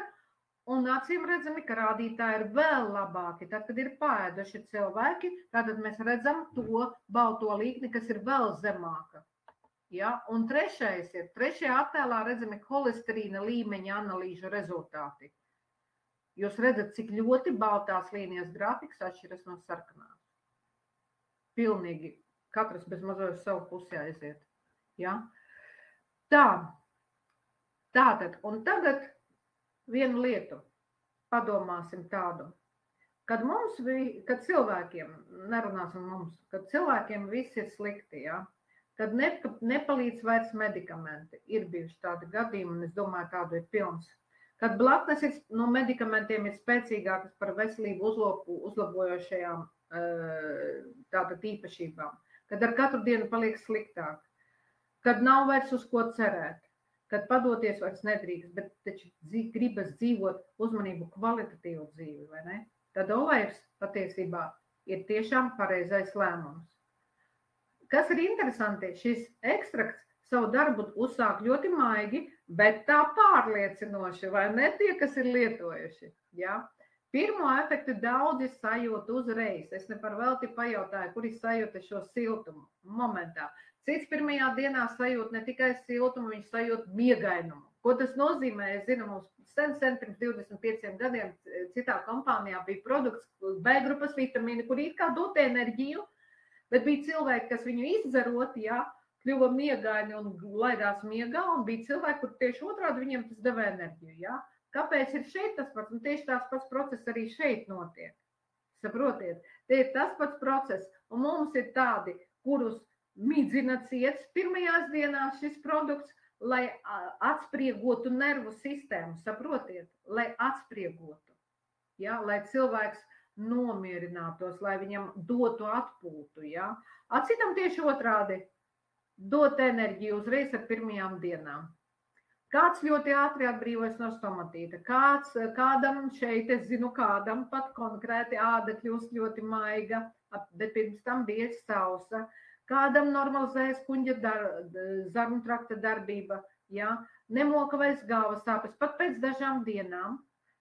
un acīm redzami, ka rādītāji ir vēl labāki. Tad, kad ir paēduši cilvēki, tātad mēs redzam to balto līkni, kas ir vēl zemāka. Ja? Un trešajā attēlā redzami holesterīna līmeņa analīžu rezultāti. Jūs redzat, cik ļoti baltās līnijas grafiks atšķiras no sarkanās. Pilnīgi katrs bez mazliet savu pusi aiziet. Ja? Tātad, un tagad vienu lietu padomāsim tādu, kad cilvēkiem, nerunāsim mums, kad cilvēkiem viss ir slikti, ja? Kad nepalīdz vairs medikamenti, ir bijuši tādi gadījumi, un es domāju, tādu ir pilns. Kad blaknes no medikamentiem ir spēcīgākas par veselību uzlabojošajām tātad īpašībām, kad ar katru dienu paliek sliktāk, kad nav vairs uz ko cerēt, kad padoties vairs nedrīkst, bet taču gribas dzīvot uzmanību kvalitatīvu dzīvi, vai ne? tad olejs patiesībā ir tiešām pareizais lēmums. Kas ir interesanti, šis ekstrakts savu darbu uzsāk ļoti maigi, bet tā pārliecinoši, vai ne tie, kas ir lietojuši. Ja? Pirmo efektu daudzi sajūt uzreiz. Es ne par velti pajautāju, kur ir sajūta šo siltumu momentā. Cits pirmajā dienā sajūt ne tikai siltumu, viņš sajūt miegainumu. Ko tas nozīmē? Es zinu, mums sen pirms 25 gadiem citā kompānijā bija produkts B grupas vitamīni, kur it kā dot enerģiju, bet bija cilvēki, kas viņu izdzerot, ja, kļuva miegaini un laidās miegā, un bija cilvēki, kur tieši otrādi viņiem tas deva enerģiju. Ja. Kāpēc ir šeit tas pats? Un tieši tās pats process arī šeit notiek. Saprotiet, te ir tas pats process, un mums ir tādi, kurus midzina ciets pirmajās dienās šis produkts, lai atspriegotu nervu sistēmu, saprotiet, lai atspriegotu, ja? Lai cilvēks nomierinātos, lai viņam dotu atpūtu. Ja? Citam tieši otrādi, dot enerģiju uzreiz ar pirmajām dienām. Kāds ļoti ātri atbrīvojas no stomatīta, kādam šeit, es zinu, kādam pat konkrēti āda kļūst ļoti maiga, bet pirms tam bija sausa. Kādam normalizējas kuņģa zarnu trakta darbība, ja? Nemoka vairs galvas sāpes, pat pēc dažām dienām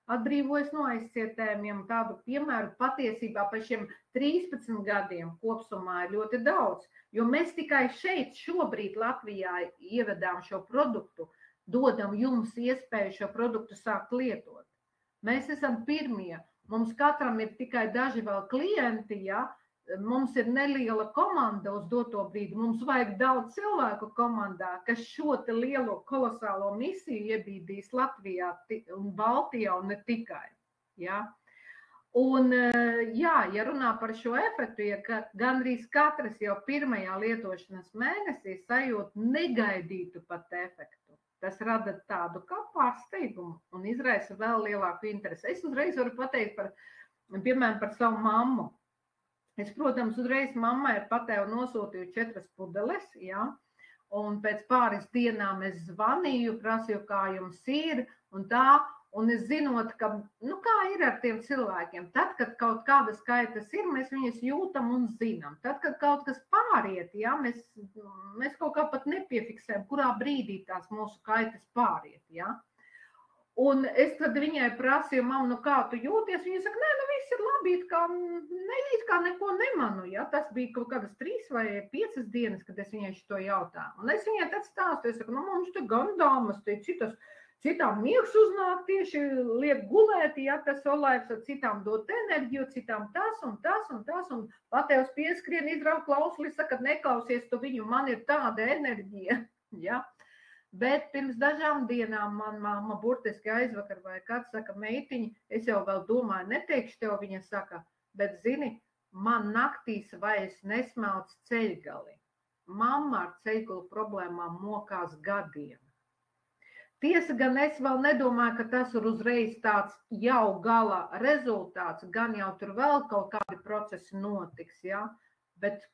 atbrīvojas no aizcietējumiem. Tādu piemēru patiesībā pa šiem 13 gadiem kopsumā ir ļoti daudz, jo mēs tikai šeit šobrīd Latvijā ievedām šo produktu, dodam jums iespēju šo produktu sākt lietot. Mēs esam pirmie, mums katram ir tikai daži vēl klienti, ja? Mums ir neliela komanda uz doto brīdi, mums vajag daudz cilvēku komandā, kas šo te lielo kolosālo misiju iebīdīs Latvijā un Baltijā un ne tikai. Ja? Un, jā, ja runā par šo efektu, ja gandrīz katrs jau pirmajā lietošanas mēnesī sajūt negaidītu pat efektu, tas rada tādu kā pārsteigumu un izraisa vēl lielāku interesi. Es uzreiz varu pateikt piemēram, par savu mammu. Es, protams, uzreiz mammai patēvu nosūtīju 4 pudeles, ja? Un pēc pāris dienām es zvanīju, prasīju, kā jums ir, un tā, un es zinot, ka, nu, kā ir ar tiem cilvēkiem. Tad, kad kaut kādas kaitas ir, mēs viņas jūtam un zinām. Tad, kad kaut kas pāriet, ja? Mēs kaut kā pat nepiefiksējam, kurā brīdī tās mūsu kaitas pāriet, ja? Un es tad viņai prasīju, mamma, nu kā tu jūties? Viņa saka, nē, nu viss ir labi, it kā neko nemanu. Ja? Tas bija kaut kādas 3 vai 5 dienas, kad es viņai šito jautāju. Un es viņai tad stāstu, es saku, nu mums te gan dāmas, te citām miegs uznāk tieši liek gulēt, ja tas olejs ar citām dot enerģiju, citām tas un tas un tas. Un patevs pieskrien, izrauj klausuli, saka, neklausies tu viņu, man ir tāda enerģija. Ja? Bet pirms dažām dienām man mamma burtiski aizvakar vai kāds saka, meitiņi, es jau vēl domāju, neteikšu tev, viņa saka, bet zini, man naktīs vairs nesmelts ceļgali. Mamma ar ceļgalu problēmām mokās gadiem. Tiesa gan es vēl nedomāju, ka tas ir uzreiz tāds jau gala rezultāts, gan jau tur vēl kaut kādi procesi notiks, ja? Bet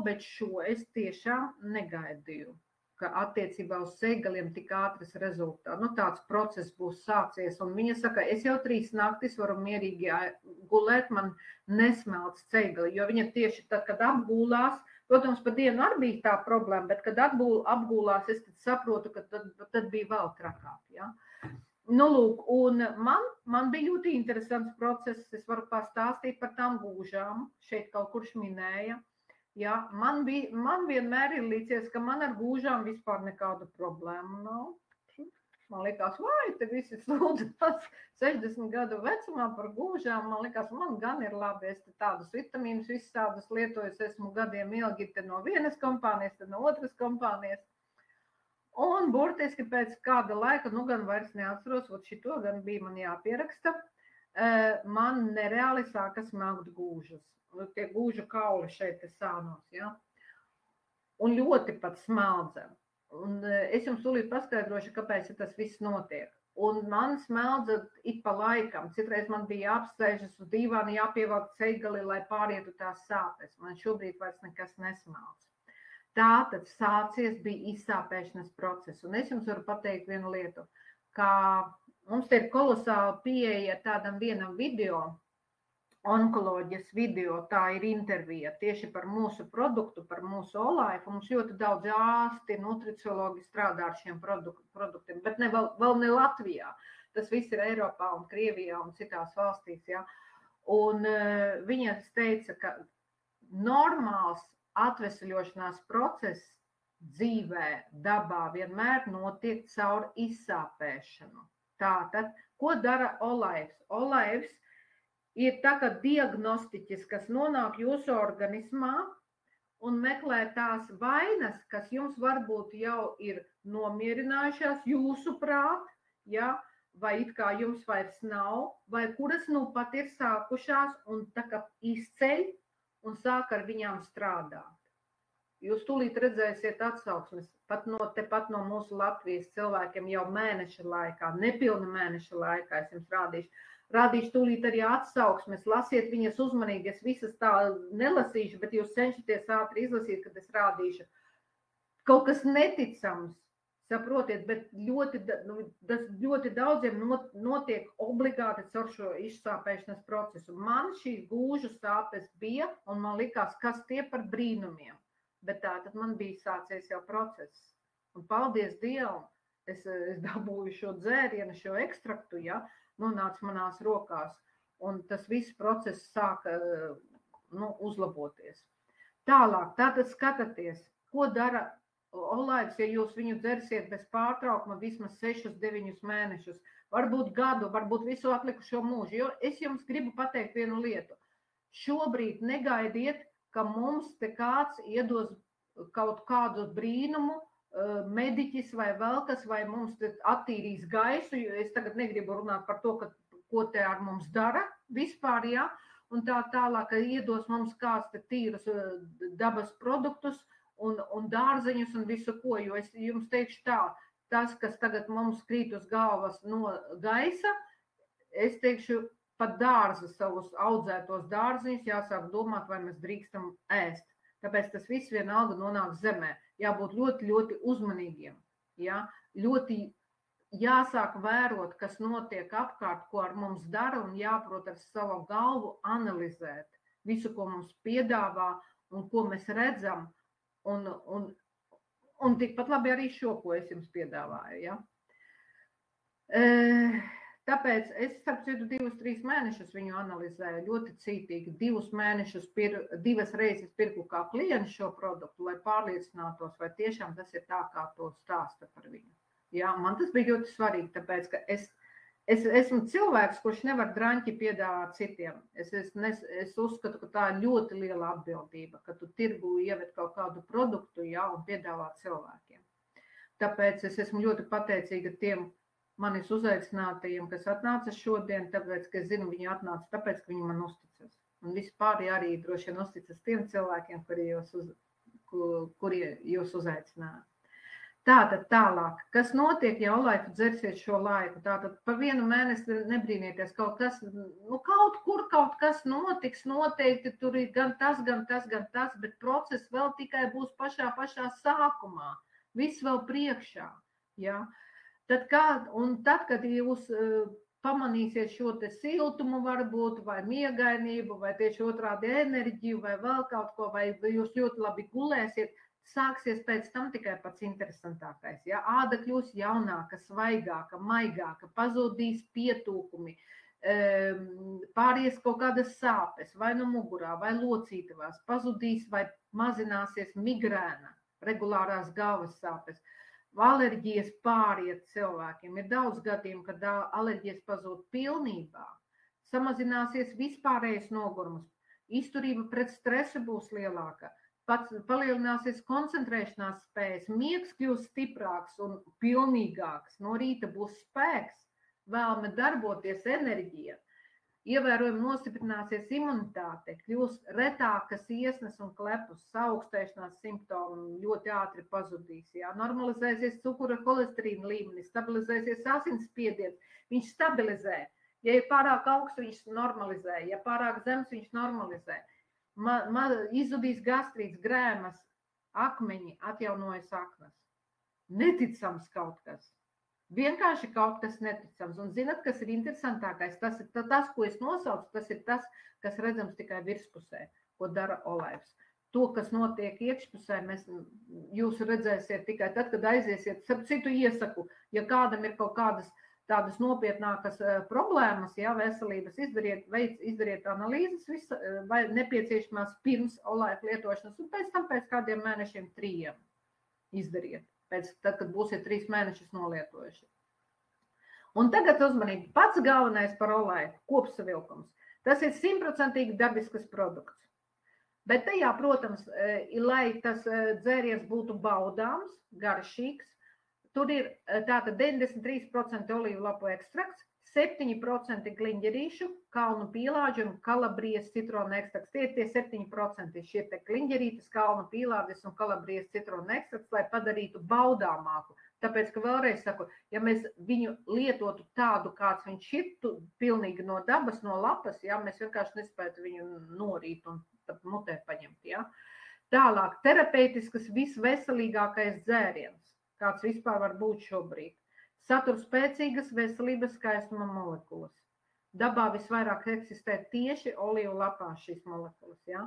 bet šo es tiešām negaidīju. Ka attiecībā uz ceļgaliem tik ātras rezultāti. Nu, tāds process būs sācies. Un viņa saka, es jau 3 naktis varu mierīgi gulēt, man nesmelts ceļgali. Jo viņa tieši tad, kad apgūlās, protams, pa dienu arī bija tā problēma, bet kad apgūlās, es tad saprotu, ka tad bija vēl trakāk. Ja? Nu, lūk, un man bija ļoti interesants process. Es varu pastāstīt par tām gūžām. Šeit kaut kurš minēja. Ja, man vienmēr ir līdzies, ka man ar gūžām vispār nekādu problēmu nav. Man liekas, vai te visi sūdzās 60 gadu vecumā par gūžām. Man liekas, man gan ir labi. Es te tādus vitamīnus, visas tādas lietoju, esmu gadiem ilgi te no vienas kompānijas, te no otras kompānijas. Un burtiski pēc kāda laika, nu gan vairs neatceros, šito gan bija man jāpieraksta, man nereāli sāka smelt gūžas. Tie gūžu kauli šeit sānos, ja? Un ļoti pat smeldze. Un es jums tūlīt paskaidrošu, kāpēc tas viss notiek. Un man smeldze it pa laikam. Citreiz man bija jāapsēžas uz dīvāni, jāpievelk ceļgali, lai pārietu tās sāpes. Man šobrīd vairs nekas nesmeldz. Tātad sācies bija izsāpēšanas process. Un es jums varu pateikt vienu lietu, ka mums te ir kolosāla pieeja tādam vienam video, onkoloģijas video, tā ir intervija tieši par mūsu produktu, par mūsu Olaifu. Mums ļoti daudz ārsti, nutriciologi strādā ar šiem produktiem, bet vēl ne Latvijā. Tas viss ir Eiropā un Krievijā un citās valstīs. Ja? Un viņa teica, ka normāls atvesaļošanās process dzīvē, dabā vienmēr notiek caur izsāpēšanu. Tātad, ko dara Olaifs? Olaifs ir tā kā diagnostiķis, kas nonāk jūsu organismā un meklē tās vainas, kas jums varbūt jau ir nomierinājušās jūsu prāt, ja? Vai it kā jums vairs nav, vai kuras nu pat ir sākušās un tā kā izceļ un sāk ar viņām strādāt. Jūs tūlīt redzēsiet atsauksmes, tepat no mūsu Latvijas cilvēkiem jau mēneša laikā, nepilna mēneša laikā es jums rādīšu tūlīt arī atsauksmes, lasiet viņas uzmanīgi, es visas tā nelasīšu, bet jūs cenšaties ātri izlasīt, kad es rādīšu. Kaut kas neticams, saprotiet, bet ļoti daudziem notiek obligāti caur šo izsāpēšanas procesu. Man šīs gūžu sāpes bija, un man likās, kas tie par brīnumiem. Bet tā tad man bija sācies jau process. Un paldies Dievam, es dabūju šo dzērienu, šo ekstraktu, ja, nonāca manās rokās. Un tas viss process sāka uzlaboties. Tālāk, tātad skatāties, ko dara Olaifs, ja jūs viņu dzersiet bez pārtraukuma vismaz 6-9 mēnešus, varbūt gadu, varbūt visu atlikušo mūžu. Jo es jums gribu pateikt vienu lietu. Šobrīd negaidiet, ka mums te kāds iedos kaut kādu brīnumu, mediķis vai vēl kas, vai mums te attīrīs gaisu. Es tagad negribu runāt par to, ko te ar mums dara vispār, ja? Un tā tālāk, ka iedos mums kāds te tīrus dabas produktus, un dārzeņus un visu ko, jo es jums teikšu tā, tas, kas tagad mums krīt uz galvas no gaisa, es teikšu, pat dārza savus audzētos dārziņus jāsāk domāt, vai mēs drīkstam ēst. Tāpēc tas viss vienalga nonāk zemē. Jābūt ļoti, ļoti uzmanīgiem. Ja? Ļoti jāsāk vērot, kas notiek apkārt, ko ar mums dara, un jāprot ar savu galvu analizēt visu, ko mums piedāvā un ko mēs redzam. Un tikpat labi arī šo, ko es jums piedāvāju. Ja? Tāpēc es, starp citu, 2-3 mēnešus viņu analizēju ļoti cītīgi. 2 mēnešus, 2 reizes pirku kā klienti šo produktu, lai pārliecinātos, vai tiešām tas ir tā, kā to stāsta par viņu. Ja? Man tas bija ļoti svarīgi, tāpēc, ka es esmu cilvēks, kurš nevar draņķi piedāvāt citiem. Es uzskatu, ka tā ir ļoti liela atbildība, ka tu tirgu ieved kaut kādu produktu, ja, un piedāvā cilvēkiem. Tāpēc es esmu ļoti pateicīga tiem manis uzaicinātajiem, kas atnāca šodien, tāpēc, ka es zinu, viņi atnāca tāpēc, ka viņi man uzticas. Un vispār arī droši vien uzticas tiem cilvēkiem, kuri jūs uzaicināt. Tātad tālāk, kas notiek, ja Olaifu dzersiet šo laiku? Tātad pa 1 mēnesi nebrīnieties, kaut kur kas notiks, noteikti tur ir gan tas, bet process vēl tikai būs pašā sākumā, viss vēl priekšā. Ja? Tad, kad jūs pamanīsiet šo te siltumu varbūt, vai miegainību, vai tieši otrādi enerģiju, vai vēl kaut ko, vai jūs ļoti labi gulēsiet, sāksies pēc tam tikai pats interesantākais. Ja? Āda kļūs jaunāka, svaigāka, maigāka, pazudīs pietūkumi, pāries kaut kādas sāpes, vai no mugurā, vai locītavās, pazudīs vai mazināsies migrēna, regulārās galvas sāpes. Alerģijas pāriet cilvēkiem. Ir daudz gadījumu, kad alerģijas pazūd pilnībā. Samazināsies vispārējais nogurums. Izturība pret stresu būs lielāka. Palielināsies koncentrēšanās spējas, miegs kļūs stiprāks un pilnīgāks, no rīta būs spēks, vēlme darboties, enerģija, ievērojami nostiprināsies imunitāte, kļūs retākas iesnas un klepus, saaugstēšanās simptomi ļoti ātri pazudīs, jā, normalizēsies cukura holesterīna līmenis, stabilizēsies asinsspiediens, viņš stabilizē, ja ir pārāk augsts, viņš normalizē, ja pārāk zems, viņš normalizē. Izzudīs gastrīts, grēmas, akmeņi, atjaunojas aknas. Neticams kaut kas. Vienkārši kaut kas neticams. Un zinat, kas ir interesantākais? Tas ir tas, ko es nosaucu, tas ir tas, kas redzams tikai virspusē, ko dara Olaivs. To, kas notiek iekšpusē, jūs redzēsiet tikai tad, kad aiziesiet. Starp citu iesaku, ja kādam ir kaut kādas tādas nopietnākas problēmas, ja, veselības, izdariet analīzes, vai nepieciešamās pirms Olaiv lietošanas, un pēc tam pēc kādiem mēnešiem 3 izdariet. Tad, kad būsiet 3 mēnešus nolietojuši. Un tagad uzmanīgi, pats galvenais par Olaivu, kopsavilkums. Tas ir 100% dabiskas produkts. Bet tajā, protams, lai tas dzēriens būtu baudāms, garšīgs, tur ir tātad 93% olīvu lapu ekstrakts, 7% gliņģerīšu, kalnu pīlāģu un kalabrijas citrona ekstrakts. Tie ir tie 7%, šie te gliņģerītes, kalnu pīlāģis un kalabrijas citrona ekstrakts, lai padarītu baudāmāku. Tāpēc, ka vēlreiz saku, ja mēs viņu lietotu tādu, kāds viņš ir, pilnīgi no dabas, no lapas, ja, mēs vienkārši nespētu viņu norīt un mutē paņemt. Ja. Tālāk, terapeitiskas visveselīgākais dzēriens, kāds vispār var būt šobrīd. Satur spēcīgas veselības skaistuma molekulas. Dabā visvairāk eksistē tieši olīvu lapās šīs molekulas. Ja.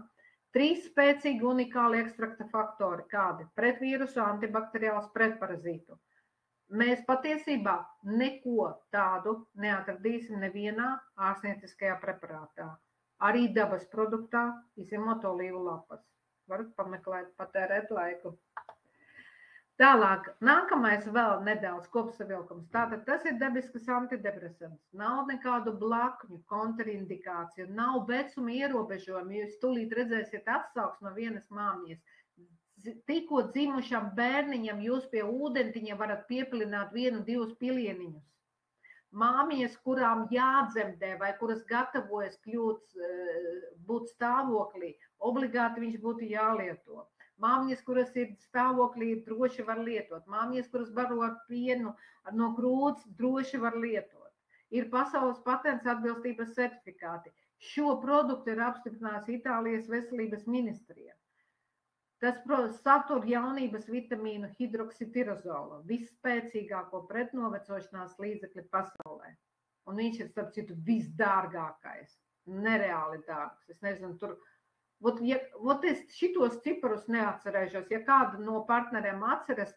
3 spēcīgi unikāli ekstrakta faktori, kādi pretvīrusu, antibakteriāls, pretparazītu. Mēs patiesībā neko tādu neatradīsim nevienā ārstnieciskajā preparātā. Arī dabas produktā, izņemot olīvu lapas. Varat pameklēt, patērēt laiku. Tālāk, nākamais vēl nedaudz kopsavilkums. Tātad tas ir dabiskas antidepresants. Nav nekādu blakņu, kontraindikāciju, nav vecuma ierobežojumu. Jūs tūlīt redzēsiet atsauksmi no vienas māmiņas. Tikko dzimušam bērniņam jūs pie ūdentiņa varat piepilināt 1-2 pilieniņus. Māmiņas, kurām jādzemdē vai kuras gatavojas būt stāvoklī, obligāti viņš būtu jālieto. Māmiņas, kuras ir stāvoklī, droši var lietot. Māmiņas, kuras baro ar pienu no krūts, droši var lietot. Ir pasaules patents atbilstības certifikāti. Šo produktu ir apstiprināts Itālijas veselības ministrija. Tas satur jaunības vitamīnu hidroksitirozolu, visspēcīgāko pretnovecošanās līdzekli pasaulē. Un viņš ir, starp citu, visdārgākais. Nereāli dārgs. Es nezinu, tur... Es šitos ciparus neatcerēšos. Ja kāda no partneriem atceras,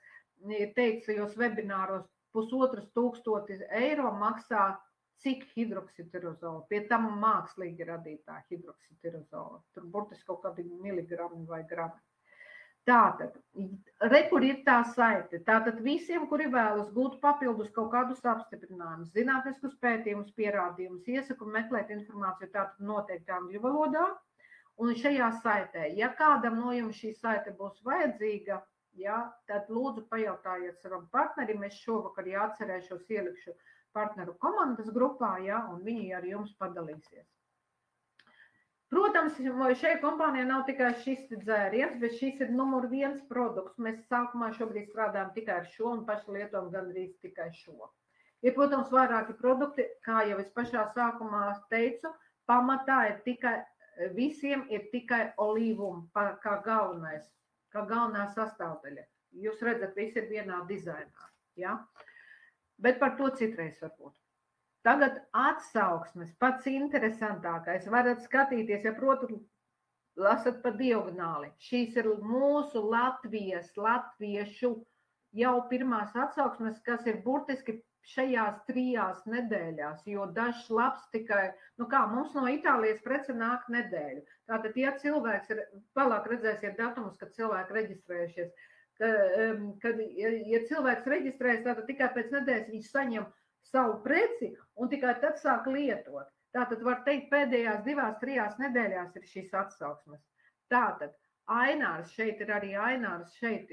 teica jūs webināros 1500 eiro maksā cik hidroksitirozola. Pie tam mākslīgi radītā hidroksitirozola. Tur burtiski kaut kādi miligrami vai grami. Tātad, kur ir tā saite. Tātad visiem, kuri vēlas gūt papildus kaut kādus apstiprinājumus, zinātniskus pētījumus, pierādījumus, iesaku meklēt informāciju tātad noteikti angļu valodā. Un šajā saitē, ja kādam no jums šī saite būs vajadzīga, ja, tad lūdzu pajautājiet savam partnerim. Es šovakar, ja atcerēšos, ielikšu partneru komandas grupā, ja, un viņi ar jums padalīsies. Protams, šai kompānijai nav tikai šis dzēriens, bet šis ir numur 1 produkts. Mēs sākumā šobrīd strādājam tikai ar šo un paši lietojam gandrīz tikai šo. Ir, protams, vairāki produkti, kā jau es pašā sākumā teicu, pamatā ir tikai visiem ir tikai olīvum kā galvenā sastāvdaļa. Jūs redzat, visi ir vienā dizainā. Ja? Bet par to citreiz varbūt. Tagad atsauksmes, pats interesantākais. Varat skatīties, ja protu, lasat pa diagonāli. Šīs ir mūsu latviešu jau pirmās atsauksmes, kas ir burtiski šajās 3 nedēļās, jo dažs labs tikai, mums no Itālijas prece nāk nedēļu. Tātad, ja cilvēks ir, vēlāk redzēsiet datumus, kad cilvēki reģistrējušies, ja cilvēks reģistrējas, tātad tikai pēc nedēļas viņš saņem savu preci un tikai tad sāk lietot. Tātad, var teikt, pēdējās 2-3 nedēļās ir šīs atsauksmes. Tātad, Ainārs, šeit ir arī Ainārs, šeit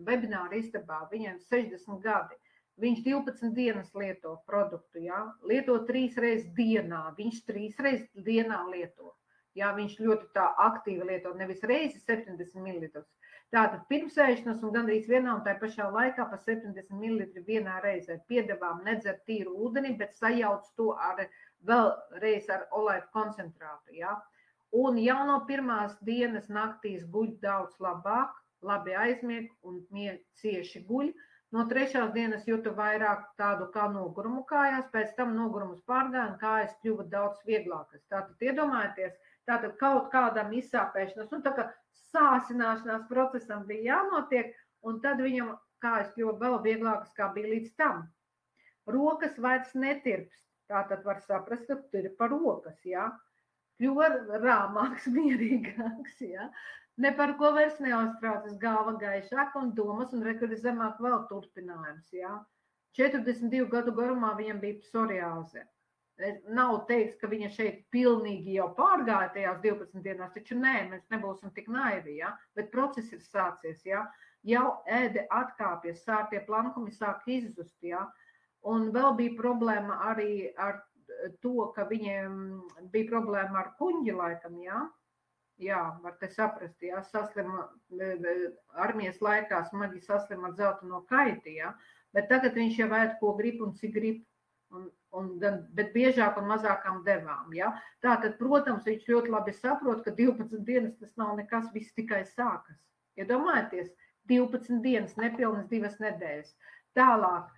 webināra istabā, viņiem 60 gadi. Viņš 12 dienas lieto produktu, ja? Lieto 3 reizes dienā, viņš 3 reizes dienā lieto. Ja? Viņš ļoti tā aktīvi lieto, nevis reizi 70 ml. Tātad pirmsēšanas un gandrīz vienā un tā pašā laikā pa 70 ml vienā reizē piedevām nedzer tīru ūdeni, bet sajauc to vēlreiz ar olaivu koncentrātu. Ja? Un jau no pirmās dienas naktīs guļ daudz labāk, labi aizmieg un cieši guļ. No 3. dienas jūtu vairāk tādu kā nogurumu kājās, pēc tam nogurumus pārgāja un kājas kļuva daudz vieglākas. Tātad iedomājieties, tātad kaut kādam izsāpēšanas, tā kā sāsināšanās procesam bija jānotiek, un tad viņam kājas kļuva vēl vieglākas, kā bija līdz tam. Rokas vairs netirpst, tātad var saprast, ka tur ir par rokas, jā. Kļuva rāmāks, mierīgāks, jā. Ne par ko vairs neuztraucas, galva gaišāka un domas, un rekur zemāk vēl turpinājums, jā. 42 gadu garumā viņam bija psoriāze. Nav teiks, ka viņa šeit pilnīgi jau pārgāja tajās 12 dienās, taču nē, mēs nebūsim tik naivi, jā, bet process ir sācies, jā. Jau ēde atkāpjas, sārtie plankumi sāk izzust, jā. Un vēl bija problēma arī ar to, ka viņiem bija problēma ar kuņģi laikam, jā. Jā, var te saprast, jā, saslima armijas laikā smagi saslima ar zeltaino kaiti, jā, bet tagad viņš jau ēd, ko grib un cik grib, bet biežāk un mazākām devām, jā. Tātad, protams, viņš ļoti labi saprot, ka 12 dienas tas nav nekas, viss tikai sākas. Iedomājieties, 12 dienas, nepilnas 2 nedēļas. Tālāk,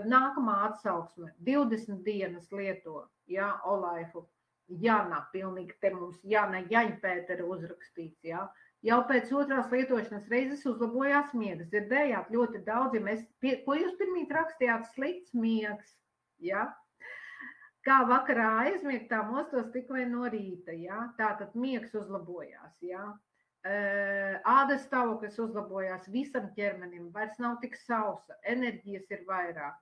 nākamā atsauksme, 20 dienas lieto, jā, Olaifu. Jāna, pilnīgi te mums Jāna Jaņpētera uzrakstīts, jā. Jau pēc 2. lietošanas reizes uzlabojās miegs. Dzirdējāt ļoti daudz, ko jūs pirmīt rakstījāt? Slikts miegs, jā. Kā vakarā aizmiegt, tā mostos tikai no rīta, jā. Tātad miegs uzlabojās, jā. Ādas stāvoklis uzlabojās visam ķermenim, vairs nav tik sausa, enerģijas ir vairāk.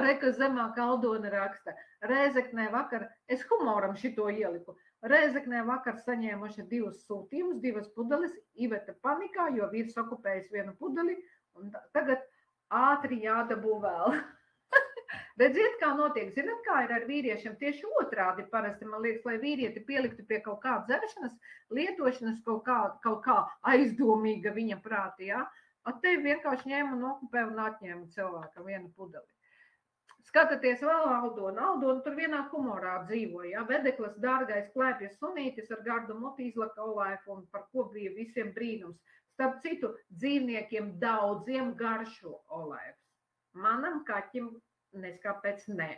Reka zemāk Aldona raksta. Rēzeknē vakar, es humoram šito ieliku, Rēzeknē vakar saņēmuši 2 sūtījumus, 2 pudeles, Iveta panikā, jo vīrs okupējas 1 pudeli, un tagad ātri jādabū vēl. Redziet, kā notiek, zināt, kā ir ar vīriešiem, tieši otrādi parasti, man liekas, lai vīrieti pieliktu pie kaut kā dzeršanas, lietošanas, kaut kā aizdomīga viņa prāti, jā. A te vienkārši ņēma un okupē un atņēma cilvēkam 1 pudeli. Skatāties vēl Aldona tur vienā humorā dzīvo, jā, vedeklis, dārgais, klēpjas sunītis ar gardu muti izlaka Olaifu un par ko bija visiem brīnums. Starp citu, dzīvniekiem daudziem garšo Olaifs. Manam kaķim neskāpēc nē.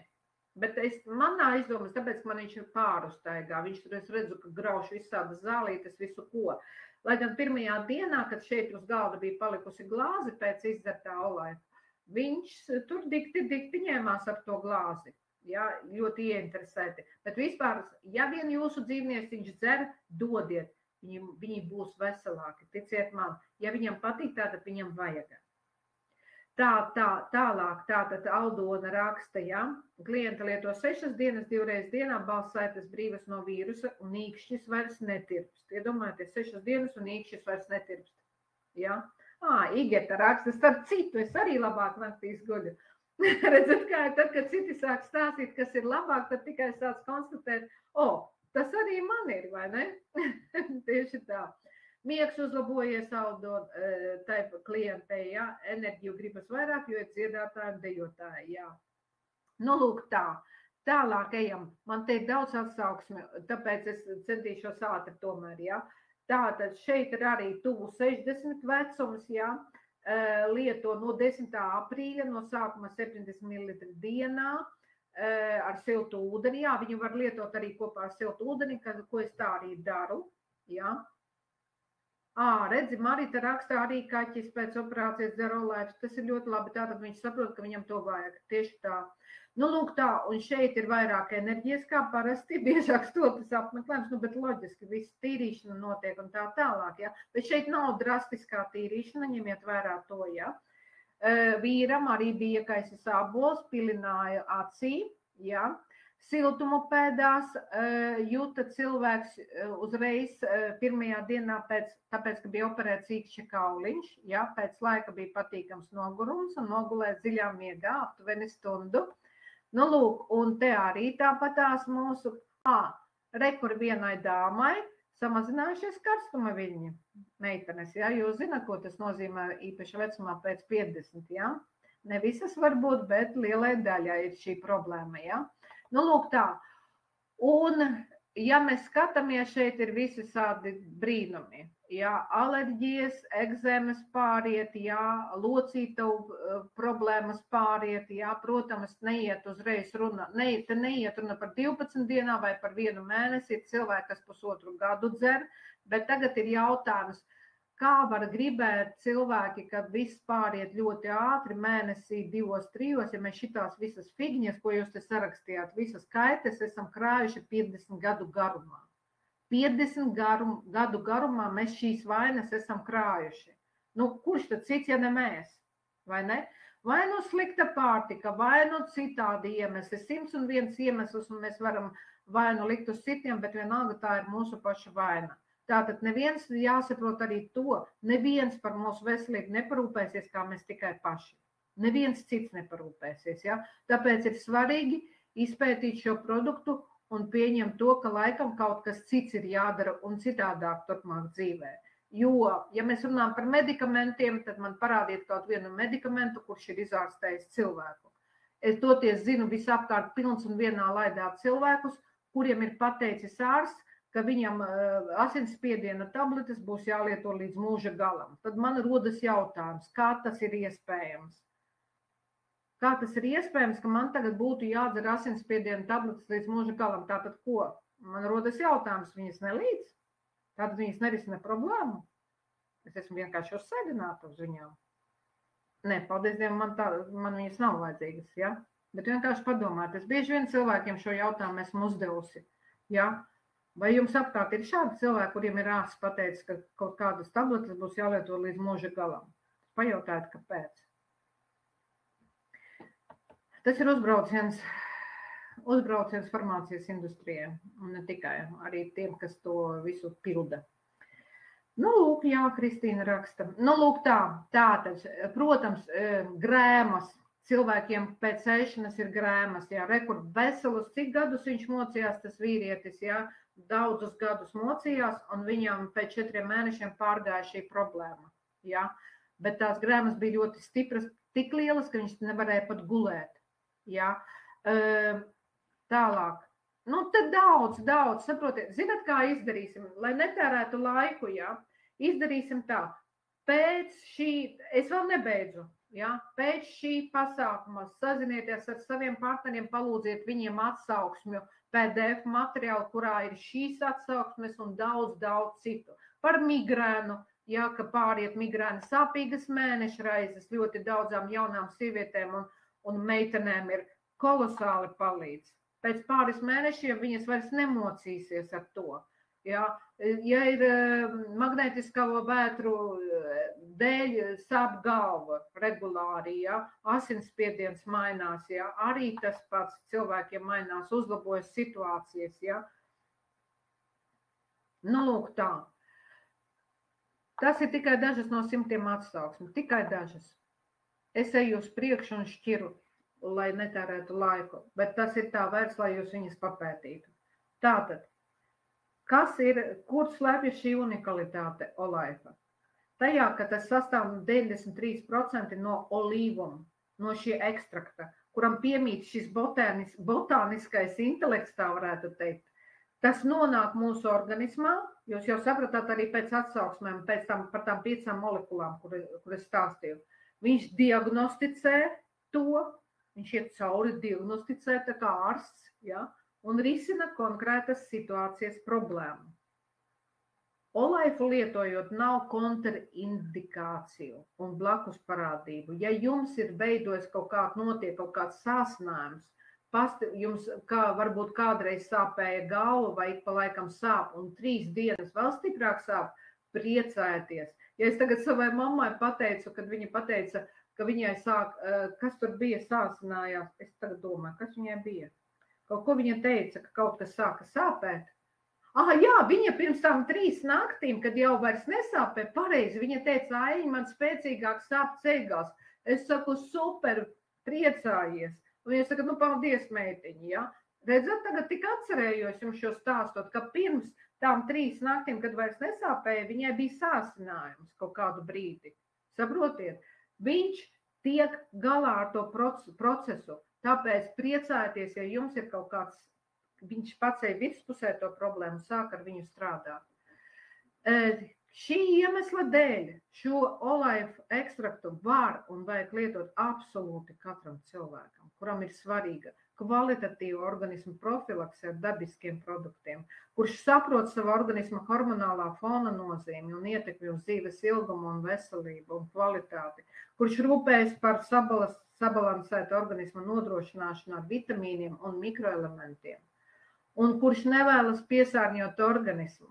Bet man aizdomas, tāpēc, ka man viņš ir pārustaigā, viņš tur es redzu, ka grauš visādas zālītes, visu ko. Lai gan pirmajā dienā, kad šeit uz galda bija palikusi glāzi pēc izdzertā Olaifa, viņš tur dikti ņēmās ar to glāzi, jā, ļoti ieinteresēti. Bet vispār, ja vien jūsu dzīvnieks viņš dzer, dodiet, viņi būs veselāki, ticiet man. Ja viņam patīk, tātad viņam vajag. Tālāk, tātad Aldona raksta, jā, klienta lieto 6 dienas, 2 reizes dienā, balssaites brīvas no vīrusa un īkšķis vairs netirpst. Iedomājieties, 6 dienas un īkšķis vairs netirpst, jā. Igeta raksta, starp citu, es arī labāk naktīs guļu. Redzat, kā tad, kad citi sāk stāstīt, kas ir labāk, tad tikai sāc konstatēt, tas arī man ir, vai ne? Tieši tā. Miegs uzlabojies Aldon, tai klientei, jā, enerģiju gribas vairāk, jo ir dziedātāji un dejotāji, jā. Nu, lūk tā. Tālāk ejam. Man te ir daudz atsauksmi, tāpēc es centīšos ātri tomēr, jā. Tātad šeit ir arī tuvu 60 vecums, jā, lieto no 10. aprīļa, no sākuma 70 ml dienā ar siltu ūdeni, jā, viņu var lietot arī kopā ar siltu ūdeni, ko es tā arī daru, jā. Redzi, Marita rakstā arī kaķis pēc operācijas dzer Olaifs, tas ir ļoti labi, tātad viņš saprot, ka viņam to vajag, tieši tā. Nu, lūk tā, un šeit ir vairāk enerģijas, kā parasti, biežāk stopas apmeklējums, bet loģiski, viss tīrīšana notiek un tā tālāk, jā. Bet šeit nav drastiskā tīrīšana, ņemiet vērā to, jā. Vīram arī bija kaisas ābols, pilināja acī, jā. Siltumu pēdās jūta cilvēks uzreiz pirmajā dienā tāpēc, ka bija operēts īkšķa kauliņš, jā, pēc laika bija patīkams nogurums un nogulēt dziļā miegā aptuveni stundu. Nu, lūk, un te arī tāpatās mūsu, rekur vienai dāmai samazinājušies karstuma viļņi, meitenes, jā, jūs zināt, ko tas nozīmē īpaši vecumā pēc 50, jā. Ne visas varbūt, bet lielai daļai ir šī problēma, jā. Nu, lūk tā, un ja mēs skatāmies, šeit ir visi sādi brīnumi. jā, alerģijas, egzemes pāriet, jā, locītavu problēmas pāriet, jā, protams, neiet uzreiz runa, neiet runa par 12 dienām vai par 1 mēnesi, ir cilvēki, kas pusotru gadu dzer, bet tagad ir jautājums, kā var gribēt cilvēki, kad viss pāriet ļoti ātri, mēnesī 2-3, ja mēs šitās visas figņas, ko jūs te sarakstījāt, visas kaites esam krājuši 50 gadu garumā. 50 gadu garumā mēs šīs vainas esam krājuši. Nu, kurš tad cits, ja ne mēs? Vai ne? Vai nu slikta pārtika, vai nu citādi iemesli, 101 iemesls, un mēs varam vainu likt uz citiem, bet vienalga tā ir mūsu paša vaina. Tātad neviens jāsaprot arī to, neviens par mūsu veselību neparūpēsies, kā mēs tikai paši. Neviens cits neparūpēsies. Ja? Tāpēc ir svarīgi izpētīt šo produktu un pieņemt to, ka laikam kaut kas cits ir jādara un citādāk turpmāk dzīvē. Jo, ja mēs runājam par medikamentiem, tad man parādiet kaut vienu medikamentu, kurš ir izārstējis cilvēku. Es toties zinu visapkārt pilns un vienā laidā cilvēkus, kuriem ir pateicis ārsts, ka viņam asinsspiediena tabletes būs jālieto līdz mūža galam. Tad man rodas jautājums, kā tas ir iespējams? Kā tas ir iespējams, ka man tagad būtu jādzer asinsspiediena tabletes līdz mūža galam? Tātad ko? Man rodas jautājums, viņas nelīdz? Tātad viņas nerisina problēmu? Es esmu vienkārši uzsēdināta uz viņām. Nē, paldies Dievam, man viņas nav vajadzīgas, ja? Bet vienkārši padomāt, es bieži vien cilvēkiem šo jautājumu esmu uzdevusi, ja? Vai jums apkārt ir šādi cilvēki, kuriem ir ārsts pateicis, ka kaut kādas tabletes būs jālieto līdz mūža galam? Pajautājiet, kāpēc. Tas ir uzbrauciens farmācijas industrijai, un ne tikai, arī tiem, kas to visu pilda. Nu, lūk, jā, Kristīna raksta. Nu, lūk tātad, protams, grēmas. Cilvēkiem pēc ēšanas ir grēmas, jā, rekord veselus, cik gadus viņš mocījās, tas vīrietis, jā, daudzus gadus mocījās, un viņam pēc 4 mēnešiem pārgāja šī problēma, jā, bet tās grēmas bija ļoti stipras, tik lielas, ka viņš nevarēja pat gulēt, jā, tālāk, nu, te daudz, saprotiet, zināt, kā izdarīsim, lai netērētu laiku, jā, izdarīsim tā, pēc šī, es vēl nebeidzu, ja? Pēc šī pasākuma sazinieties ar saviem partneriem, palūdziet viņiem atsauksmju PDF materiālu, kurā ir šīs atsauksmes un daudz citu. Par migrēnu, ja, ka pāriet migrēna sāpīgas mēnešraizes, ļoti daudzām jaunām sievietēm un meitenēm ir kolosāli palīdz. Pēc pāris mēnešiem viņas vairs nemocīsies ar to. Ja, ja ir magnētiskā vētru dēļ sāp galva regulāri, ja, asinsspiediens mainās, ja, arī tas pats cilvēkiem mainās, uzlabojas situācijas. Ja. Nu, lūk tā. Tas ir tikai dažas no 100 atsauksmi, tikai dažas. Es eju uz priekšu un šķiru, lai netērētu laiku, bet tas ir tā vērts, lai jūs viņas papētītu. Tātad. Kas ir, kur slēpjas šī unikalitāte Olaifa? Tajā, ka tas sastāv 93% no olīvuma, no šī ekstrakta, kuram piemīt šis botāniskais intelekts, tā varētu teikt. Tas nonāk mūsu organismā, jūs jau sapratāt arī pēc atsauksmēm, pēc tam par tām 5 molekulām, kur es stāstīju. Viņš diagnosticē to, viņš iet cauri diagnosticē tā kā ārsts, ja? Un risina konkrētas situācijas problēmu. Olaifu lietojot nav kontraindikāciju un blakus parādību. Ja jums ir veidojis notiek kaut kāds sāsinājums, jums varbūt kādreiz sāpēja galva vai ik pa laikam sāp un 3 dienas vēl stiprāk sāp, priecājieties. Ja es tagad savai mammai pateicu, kad viņa pateica, ka viņai sāk, kas tur bija sāsinājās, es tagad domāju, kas viņai bija. Kaut ko viņa teica, ka kaut kas sāka sāpēt. Jā, viņa pirms tām 3 naktīm, kad jau vairs nesāpē, pareizi, viņa teica, aiņ, man spēcīgāk sāp ceļgās. Es saku, super, priecājies. Un viņa saka, nu, paldies, meitiņi, ja. Redzat, tagad tik atcerējos jums šo stāstot, ka pirms tām 3 naktīm, kad vairs nesāpēja, viņai bija sāsinājums kaut kādu brīdi. Saprotiet, viņš tiek galā ar to procesu. Tāpēc priecājieties, ja jums ir kaut kāds, viņš pacēja virspusē to problēmu, sāk ar viņu strādāt. Šī iemesla dēļ šo olaifu ekstraktu var un vajag lietot absolūti katram cilvēkam, kuram ir svarīga kvalitatīva organisma profilakse ar dabiskiem produktiem, kurš saprot savu organisma hormonālā fona nozīmi un ietekmi uz dzīves ilgumu un veselību un kvalitāti, kurš rūpējas par sabalansētu organismu nodrošināšanu ar vitamīniem un mikroelementiem, un kurš nevēlas piesārņot organismu.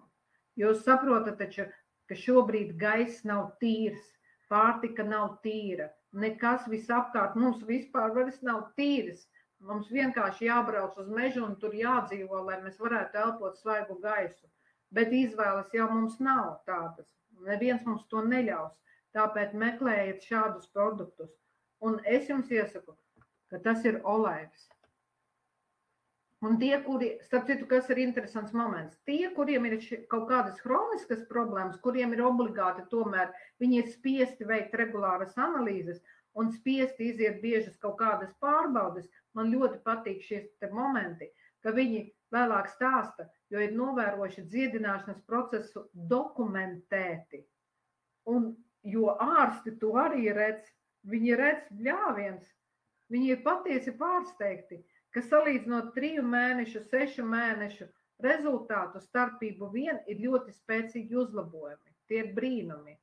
Jūs saprotat taču, ka šobrīd gaiss nav tīrs, pārtika nav tīra, nekas visapkārt mums vispār vairs nav tīrs. Mums vienkārši jābrauc uz mežu un tur jādzīvo, lai mēs varētu elpot svaigu gaisu. Bet izvēles jau mums nav tādas. Neviens mums to neļaus. Tāpēc meklējiet šādus produktus. Un es jums iesaku, ka tas ir olaivs. Un tie, kuri, starp citu, kas ir interesants moments, tie, kuriem ir kaut kādas hroniskas problēmas, kuriem ir obligāti tomēr, viņi ir spiesti veikt regulāras analīzes un spiesti iziet biežas kaut kādas pārbaudes, man ļoti patīk šie momenti, ka viņi vēlāk stāsta, jo ir novērojuši dziedināšanas procesu dokumentēti. Un jo ārsti to arī redz, viņi redz bļāviens, viņi ir patiesi pārsteigti, ka salīdzinot 3 mēnešu, 6 mēnešu rezultātu starpību vien ir ļoti spēcīgi uzlabojumi. Tie ir brīnumi.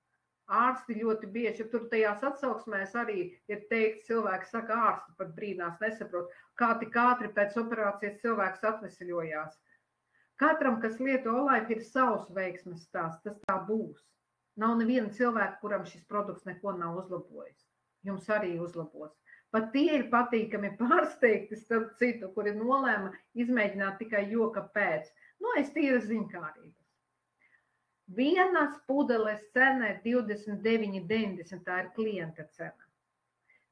Ārsti ļoti bieži, tur tajās atsauksmēs arī ir teikts, cilvēki saka, ārsti pat brīnās, nesaprot, kā tik ātri pēc operācijas cilvēks atveseļojās. Katram, kas lieto olaifu, ir savs veiksmes stāsts, tas tā būs. Nav neviena cilvēka, kuram šis produkts neko nav uzlabojis. Jums arī uzlabos. Pat tie ir patīkami pārsteigti, starp citu, kuri nolēma izmēģināt tikai joka pēc. Es tīra ziņkārības. Vienas pudeles cena ir 29,90, tā ir klienta cena.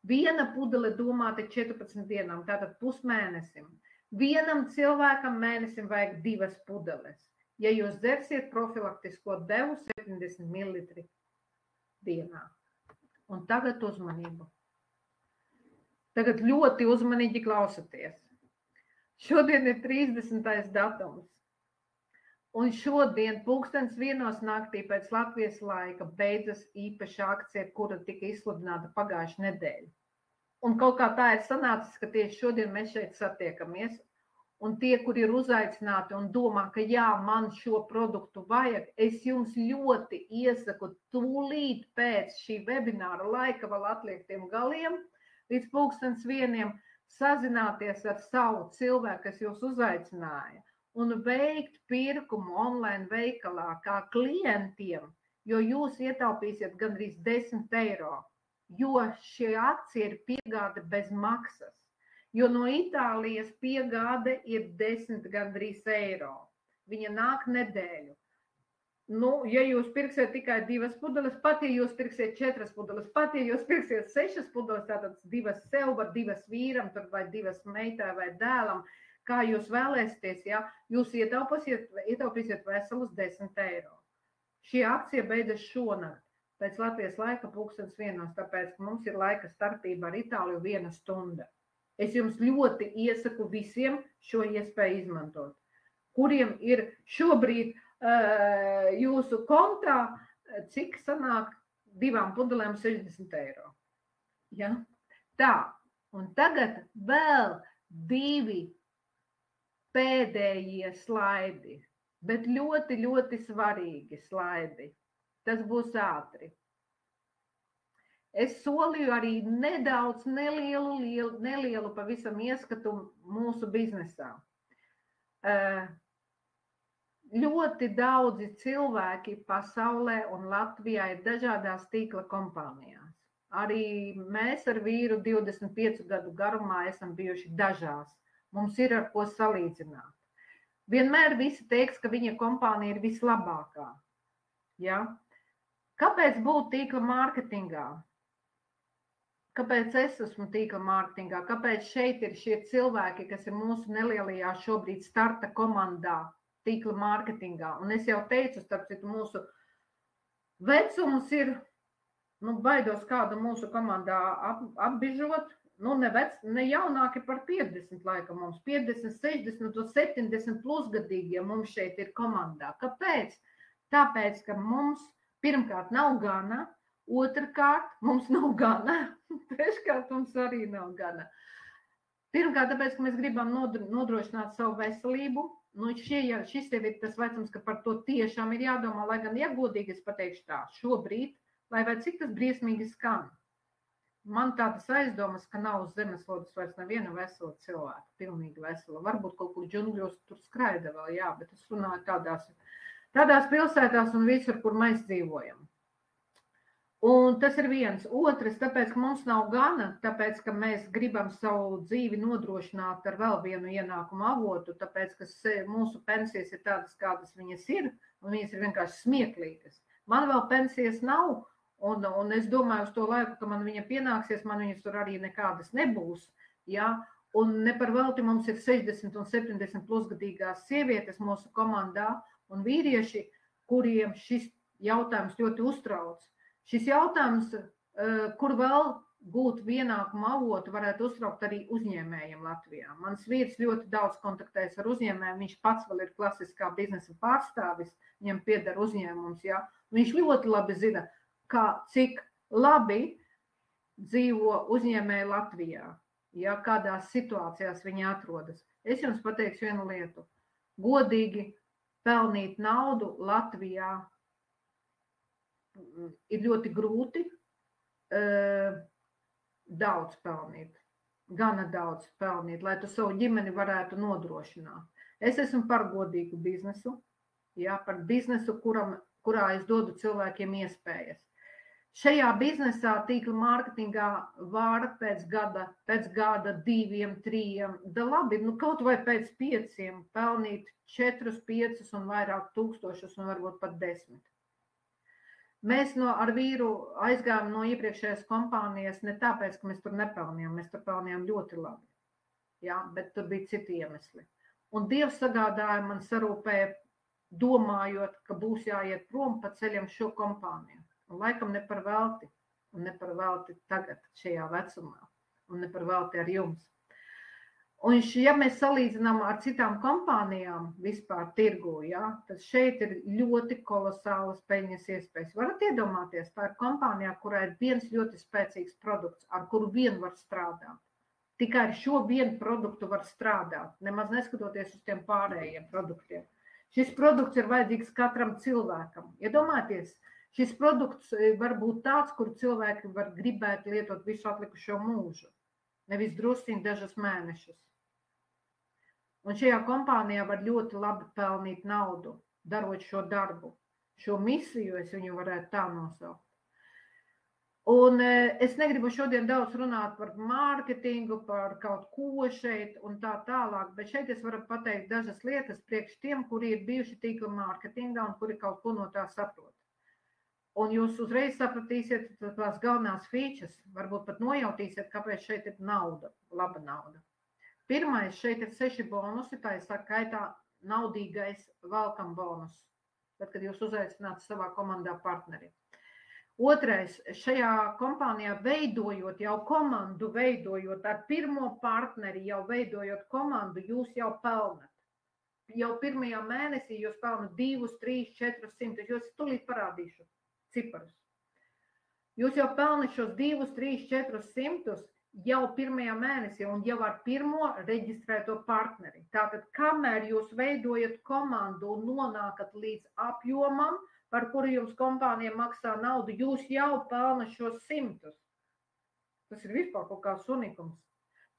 Viena pudele domāta 14 dienām, tātad pusmēnesim. Vienam cilvēkam mēnesim vajag 2 pudeles. Ja jūs dzersiet profilaktisko devu 70 ml dienā. Un tagad uzmanību. Tagad ļoti uzmanīgi klausaties. Šodien ir 30. datums. Un šodien 1:00 naktī pēc Latvijas laika beidzas īpaša akcija, kura tika izsludināta pagājušā nedēļa. Un kaut kā tā ir sanācis, ka tieši šodien mēs šeit satiekamies. Un tie, kuri ir uzaicināti un domā, ka jā, man šo produktu vajag, es jums ļoti iesaku tūlīt pēc šī webināra laika vēl atliektiem galiem, līdz 1:00 sazināties ar savu cilvēku, kas jūs uzaicināja, un veikt pirkumu online veikalā kā klientiem, jo jūs ietaupīsiet gandrīz 10 eiro, jo šī akcija ir piegāde bez maksas, jo no Itālijas piegāde ir 10 gandrīz eiro. Viņa nāk nedēļu. Ja jūs pirksiet tikai 2 pudeles, pat ja jūs pirksiet 4 pudeles, pat ja jūs pirksiet 6 pudeles, tātad 2 sev, var 2 vīram, vai 2 meitai vai dēlam, kā jūs vēlēsieties, ja, jūs ietaupīsiet veselus 10 eiro. Šī akcija beidzas šonakt, pēc Latvijas laika 1:00, tāpēc mums ir laika starpība ar Itāliju 1 stunda. Es jums ļoti iesaku visiem šo iespēju izmantot, kuriem ir šobrīd jūsu kontā, cik sanāk 2 pudelēm 60 eiro. Ja? Tā, un tagad vēl 2 pēdējie slaidi, bet ļoti, ļoti svarīgi slaidi. Tas būs ātri. Es solīju arī nedaudz nelielu pavisam ieskatu mūsu biznesā. Ļoti daudzi cilvēki pasaulē un Latvijā ir dažādās tīkla kompānijās. Arī mēs ar vīru 25 gadu garumā esam bijuši dažās. Mums ir ar ko salīdzināt. Vienmēr visi teiks, ka viņa kompānija ir vislabākā. Ja? Kāpēc būt tīkla mārketingā? Kāpēc es esmu tīkla mārketingā? Kāpēc šeit ir šie cilvēki, kas ir mūsu nelielajā šobrīd starta komandā? Tīkla mārketingā. Un es jau teicu, starp citu, mūsu vecums ir, baidos kādu mūsu komandā apbižot, ne jaunāki par 50 laika mums, 50, 60 un 70 plusgadīgie mums šeit ir komandā. Kāpēc? Tāpēc, ka mums pirmkārt nav gana, otrkārt mums nav gana, treškārt mums arī nav gana. Pirmkārt, tāpēc, ka mēs gribam nodrošināt savu veselību. Nu, šis jau ir tas vecums, ka par to tiešām ir jādomā, lai gan, ja godīgi es pateikšu tā, šobrīd, lai vai cik tas briesmīgi skan, man tādas aizdomas, ka nav uz zemeslodes vairs neviena vesela cilvēka, pilnīgi vesela. Varbūt kaut kur džungļos tur skraida vēl, jā, bet es runāju tādās pilsētās un visur, kur mēs dzīvojam. Un tas ir viens. Otrs, tāpēc, ka mums nav gana, tāpēc, ka mēs gribam savu dzīvi nodrošināt ar vēl vienu ienākumu avotu, tāpēc, ka mūsu pensijas ir tādas, kādas viņas ir, un viņas ir vienkārši smieklīgas. Man vēl pensijas nav, un es domāju uz to laiku, ka man viņa pienāksies, man viņas tur arī nekādas nebūs, ja? Un ne par velti mums ir 60 un 70 plusgadīgās sievietes mūsu komandā, un vīrieši, kuriem šis jautājums ļoti uztrauc. Šis jautājums, kur vēl gūt ienākumu avotu, varētu uztraukt arī uzņēmējiem Latvijā. Mans vīrs ļoti daudz kontaktējas ar uzņēmējiem, viņš pats vēl ir klasiskā biznesa pārstāvis, viņam pieder uzņēmums, ja? Viņš ļoti labi zina, cik labi dzīvo uzņēmēji Latvijā, ja? Kādās situācijās viņi atrodas. Es jums pateikšu vienu lietu. Godīgi pelnīt naudu Latvijā ir ļoti grūti daudz pelnīt, gana daudz pelnīt, lai tu savu ģimeni varētu nodrošināt. Es esmu par godīgu biznesu, ja, par biznesu, kurā es dodu cilvēkiem iespējas. Šajā biznesā, tīkla mārketingā var pēc gada, 2, 3, da labi, nu kaut vai pēc 5 pelnīt 4, 5 un vairāk tūkstošus un varbūt pat 10. Mēs ar vīru aizgājām no iepriekšējās kompānijas ne tāpēc, ka mēs tur nepelnījām, mēs tur pelnījām ļoti labi, ja, bet tur bija citi iemesli. Un Dievs sagādāja man sarūpēja, domājot, ka būs jāiet prom pa ceļam šo kompāniju. Un laikam ne par velti, un ne par velti tagad šajā vecumā, un ne par velti ar jums. Un ja mēs salīdzinām ar citām kompānijām vispār tirgu, ja, tad šeit ir ļoti kolosālas peļņas iespējas. Varat iedomāties, tā ir kompānijā, kurā ir viens ļoti spēcīgs produkts, ar kuru vien var strādāt. Tikai ar šo vienu produktu var strādāt, nemaz neskatoties uz tiem pārējiem produktiem. Šis produkts ir vajadzīgs katram cilvēkam. Iedomājieties, šis produkts var būt tāds, kur cilvēki var gribēt lietot visu atlikušo mūžu, nevis drusciņi dažus mēnešus. Un šajā kompānijā var ļoti labi pelnīt naudu, darot šo darbu. Šo misiju es viņu varētu tā nosaukt. Un es negribu šodien daudz runāt par mārketingu, par kaut ko šeit un tā tālāk, bet šeit es varu pateikt dažas lietas priekš tiem, kuri ir bijuši tīkla mārketingā un kuri kaut ko no tā saprot. Un jūs uzreiz sapratīsiet tās galvenās features, varbūt pat nojautīsiet, kāpēc šeit ir nauda, laba nauda. Pirmais, šeit ir 6 bonusi, tā ir skaitā naudīgais welcome bonus, tad, kad jūs uzaicināt savā komandā partneri. Otrais, šajā kompānijā veidojot jau komandu, veidojot ar pirmo partneri, jau veidojot komandu, jūs jau pelnat. Jau pirmajā mēnesī jūs pelnat 2, 3, 400, jūs tūlīt parādīšu ciparus. Jūs jau pelnat šos 2, 3, 400 jau pirmajā mēnesī un jau ar pirmo reģistrēto partneri. Tātad, kamēr jūs veidojat komandu un nonākat līdz apjomam, par kuru jums kompānija maksā naudu, jūs jau pelnat šos 100. Tas ir vispār kaut kāds unikums.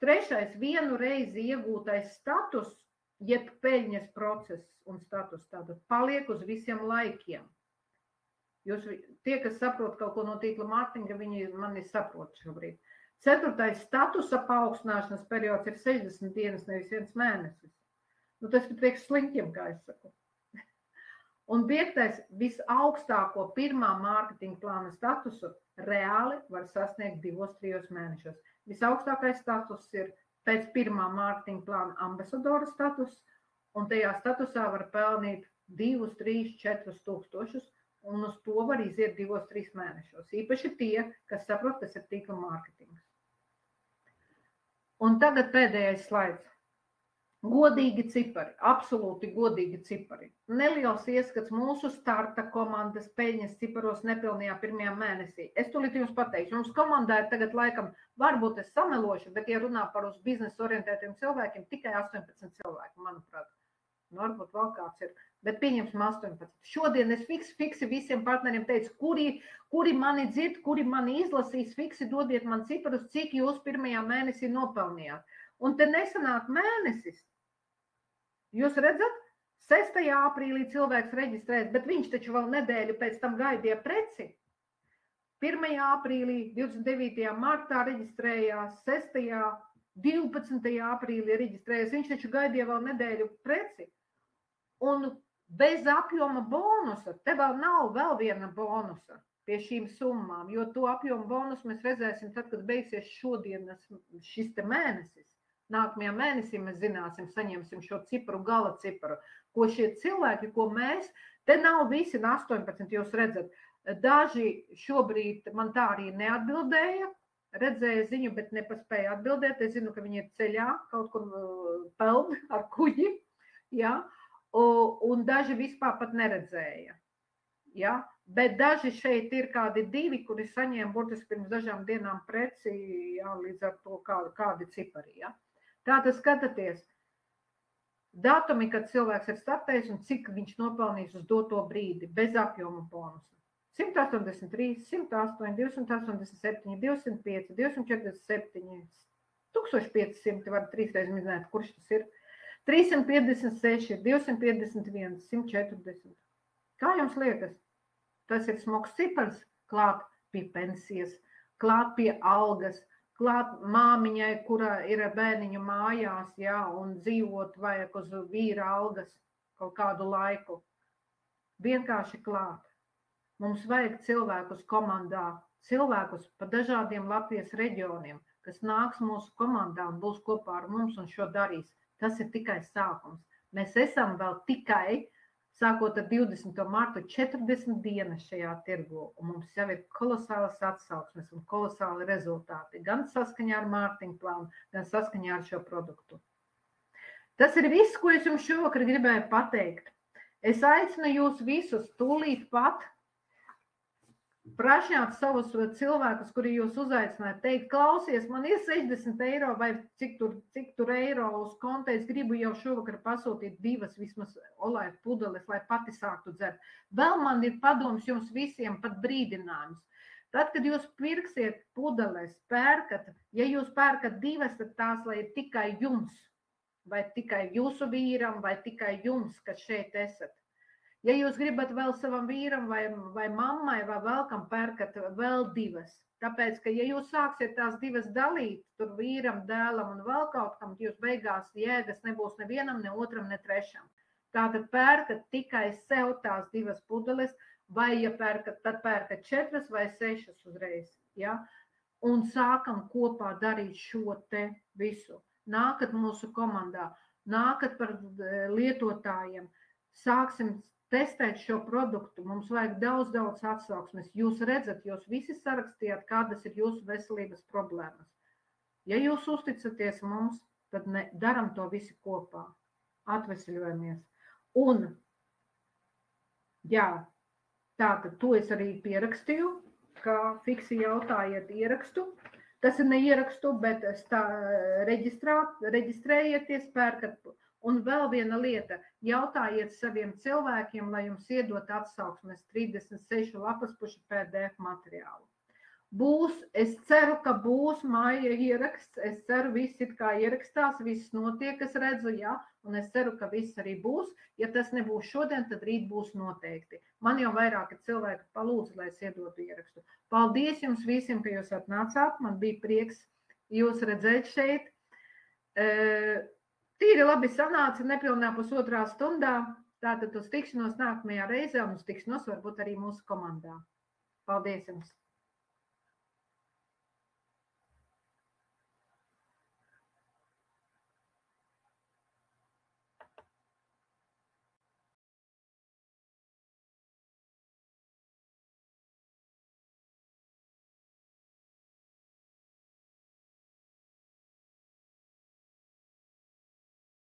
Trešais, vienu reizi iegūtais status, jeb peļņas process un status, tātad paliek uz visiem laikiem. Jūs, tie, kas saprot kaut ko no tīkla mārketinga, viņi mani saprot šobrīd. Ceturtais, statusa paaugstināšanas periods ir 60 dienas, nevis 1 mēnesis. Nu, tas ir priekš sliņķiem, kā es saku. Un 5. visaugstāko pirmā mārketinga plāna statusu reāli var sasniegt 2-3 mēnešos. Visaugstākais status ir pēc pirmā mārketinga plāna ambasadora status, un tajā statusā var pelnīt 2, 3, 4 tūkstošus, un uz to var iziet 2-3 mēnešos. Īpaši tie, kas saprot, kas ir tīkla mārketings. Un tagad pēdējais slaids. Godīgi cipari, absolūti godīgi cipari. Neliels ieskats mūsu starta komandas peļņas ciparos nepilnajā pirmajā mēnesī. Es tūlīt jums pateikšu, mums komandā ir tagad laikam, varbūt es samelošu, bet ja runā par uz biznesu orientētiem cilvēkiem, tikai 18 cilvēki, manuprāt. Varbūt vēl kāds ir, bet pieņemsim 18. Šodien es fiksi visiem partneriem teicu, kuri mani dzird, kuri mani izlasīs, fiksi dodiet man ciparus, cik jūs pirmajā mēnesī nopelnījāt. Un te nesanāk mēnesis. Jūs redzat, 6. aprīlī cilvēks reģistrēs, bet viņš taču vēl nedēļu pēc tam gaidīja preci. 1. aprīlī, 29. martā reģistrējās, 6. 12. aprīlī reģistrējās, viņš taču gaidīja vēl nedēļu preci. Un bez apjoma bonusa, te vēl nav vēl viena bonusa pie šīm summām, jo to apjomu bonusu mēs redzēsim tad, kad beigsies šodienas šis te mēnesis. Nākamajā mēnesī mēs zināsim, saņemsim šo ciparu, gala ciparu, ko šie cilvēki, ko mēs, te nav visi 18, jūs redzat, daži šobrīd man tā arī neatbildēja, redzēja ziņu, bet nepaspēja atbildēt, es zinu, ka viņi ir ceļā, kaut kur peld ar kuģi, ja? Un daži vispār pat neredzēja, ja? Bet daži šeit ir kādi divi, kuri saņēma burtiski pirms dažām dienām preci, ja? Līdz ar to kādi cipari, ja? Tātad skatāties, datumi, kad cilvēks ir startējis un cik viņš nopelnīs uz doto brīdi, bez apjoma bonusa. 183, 108, 287, 205, 247, 1500, var trīsreiz minēt, kurš tas ir, 356, 251, 140. Kā jums liekas? Tas ir smogs cipars, klāt pie pensijas, klāt pie algas, klāt māmiņai, kura ir bērniņu mājās, ja, un dzīvot vajag uz vīra algas kaut kādu laiku. Vienkārši klāt. Mums vajag cilvēkus komandā, cilvēkus pa dažādiem Latvijas reģioniem, kas nāks mūsu komandā un būs kopā ar mums un šo darīs. Tas ir tikai sākums. Mēs esam vēl tikai, sākot ar 20. martu, 40 dienas šajā tirgu, un mums jau ir kolosālas atsauksmes un kolosāli rezultāti, gan saskaņā ar mārketinga plānu, gan saskaņā ar šo produktu. Tas ir viss, ko es jums šovakar gribēju pateikt. Es aicinu jūs visus tūlīt pat prašņāt savus cilvēkus, kuri jūs uzaicināja, teikt, klausies, man ir 60 eiro vai cik tur eiro uz konta, es gribu jau šovakar pasūtīt 2 vismaz olaivu pudeles, lai pati sāktu dzert. Vēl man ir padoms jums visiem pat brīdinājums. Tad, kad jūs pirksiet pudeles, pērkat, ja jūs pērkat 2, tad tās, lai ir tikai jums, vai tikai jūsu vīram, vai tikai jums, kas šeit esat. Ja jūs gribat vēl savam vīram vai mammai vai vēl kam pērkat vēl 2, tāpēc, ka ja jūs sāksiet tās 2 dalīt, tur vīram, dēlam un vēl kaut kam, jūs beigās jēgas nebūs nevienam, ne otram, ne trešam. Tātad pērkat tikai sev tās 2 pudeles, vai ja pērkat, tad pērkat 4 vai 6 uzreiz, ja? Un sākam kopā darīt šo te visu. Nākat mūsu komandā, nākat par lietotājiem, sāksim testēt šo produktu, mums vajag daudz atsauksmes. Jūs redzat, jūs visi sarakstījāt, kādas ir jūsu veselības problēmas. Ja jūs uzticaties mums, tad daram to visi kopā. Atveseļojamies. Un, jā, tātad to es arī pierakstīju, kā fiksi jautājiet ierakstu. Tas ir neierakstu, bet reģistrējieties, pērkat. Un vēl viena lieta, jautājiet saviem cilvēkiem, lai jums iedot atsauksmes 36 lapaspušu PDF materiālu. Būs, es ceru, ka būs māja ieraksts, es ceru, viss it kā ierakstās, viss notiek, es redzu, jā, un es ceru, ka viss arī būs. Ja tas nebūs šodien, tad rīt būs noteikti. Man jau vairāki cilvēki palūdza, lai es iedotu ierakstu. Paldies jums visiem, ka jūs atnācāt, man bija prieks jūs redzēt šeit. Tīri labi sanāca, nepilnā pusotrā stundā, tātad uz tikšanos nākamajā reizē un uz tikšanos varbūt arī mūsu komandā. Paldies jums!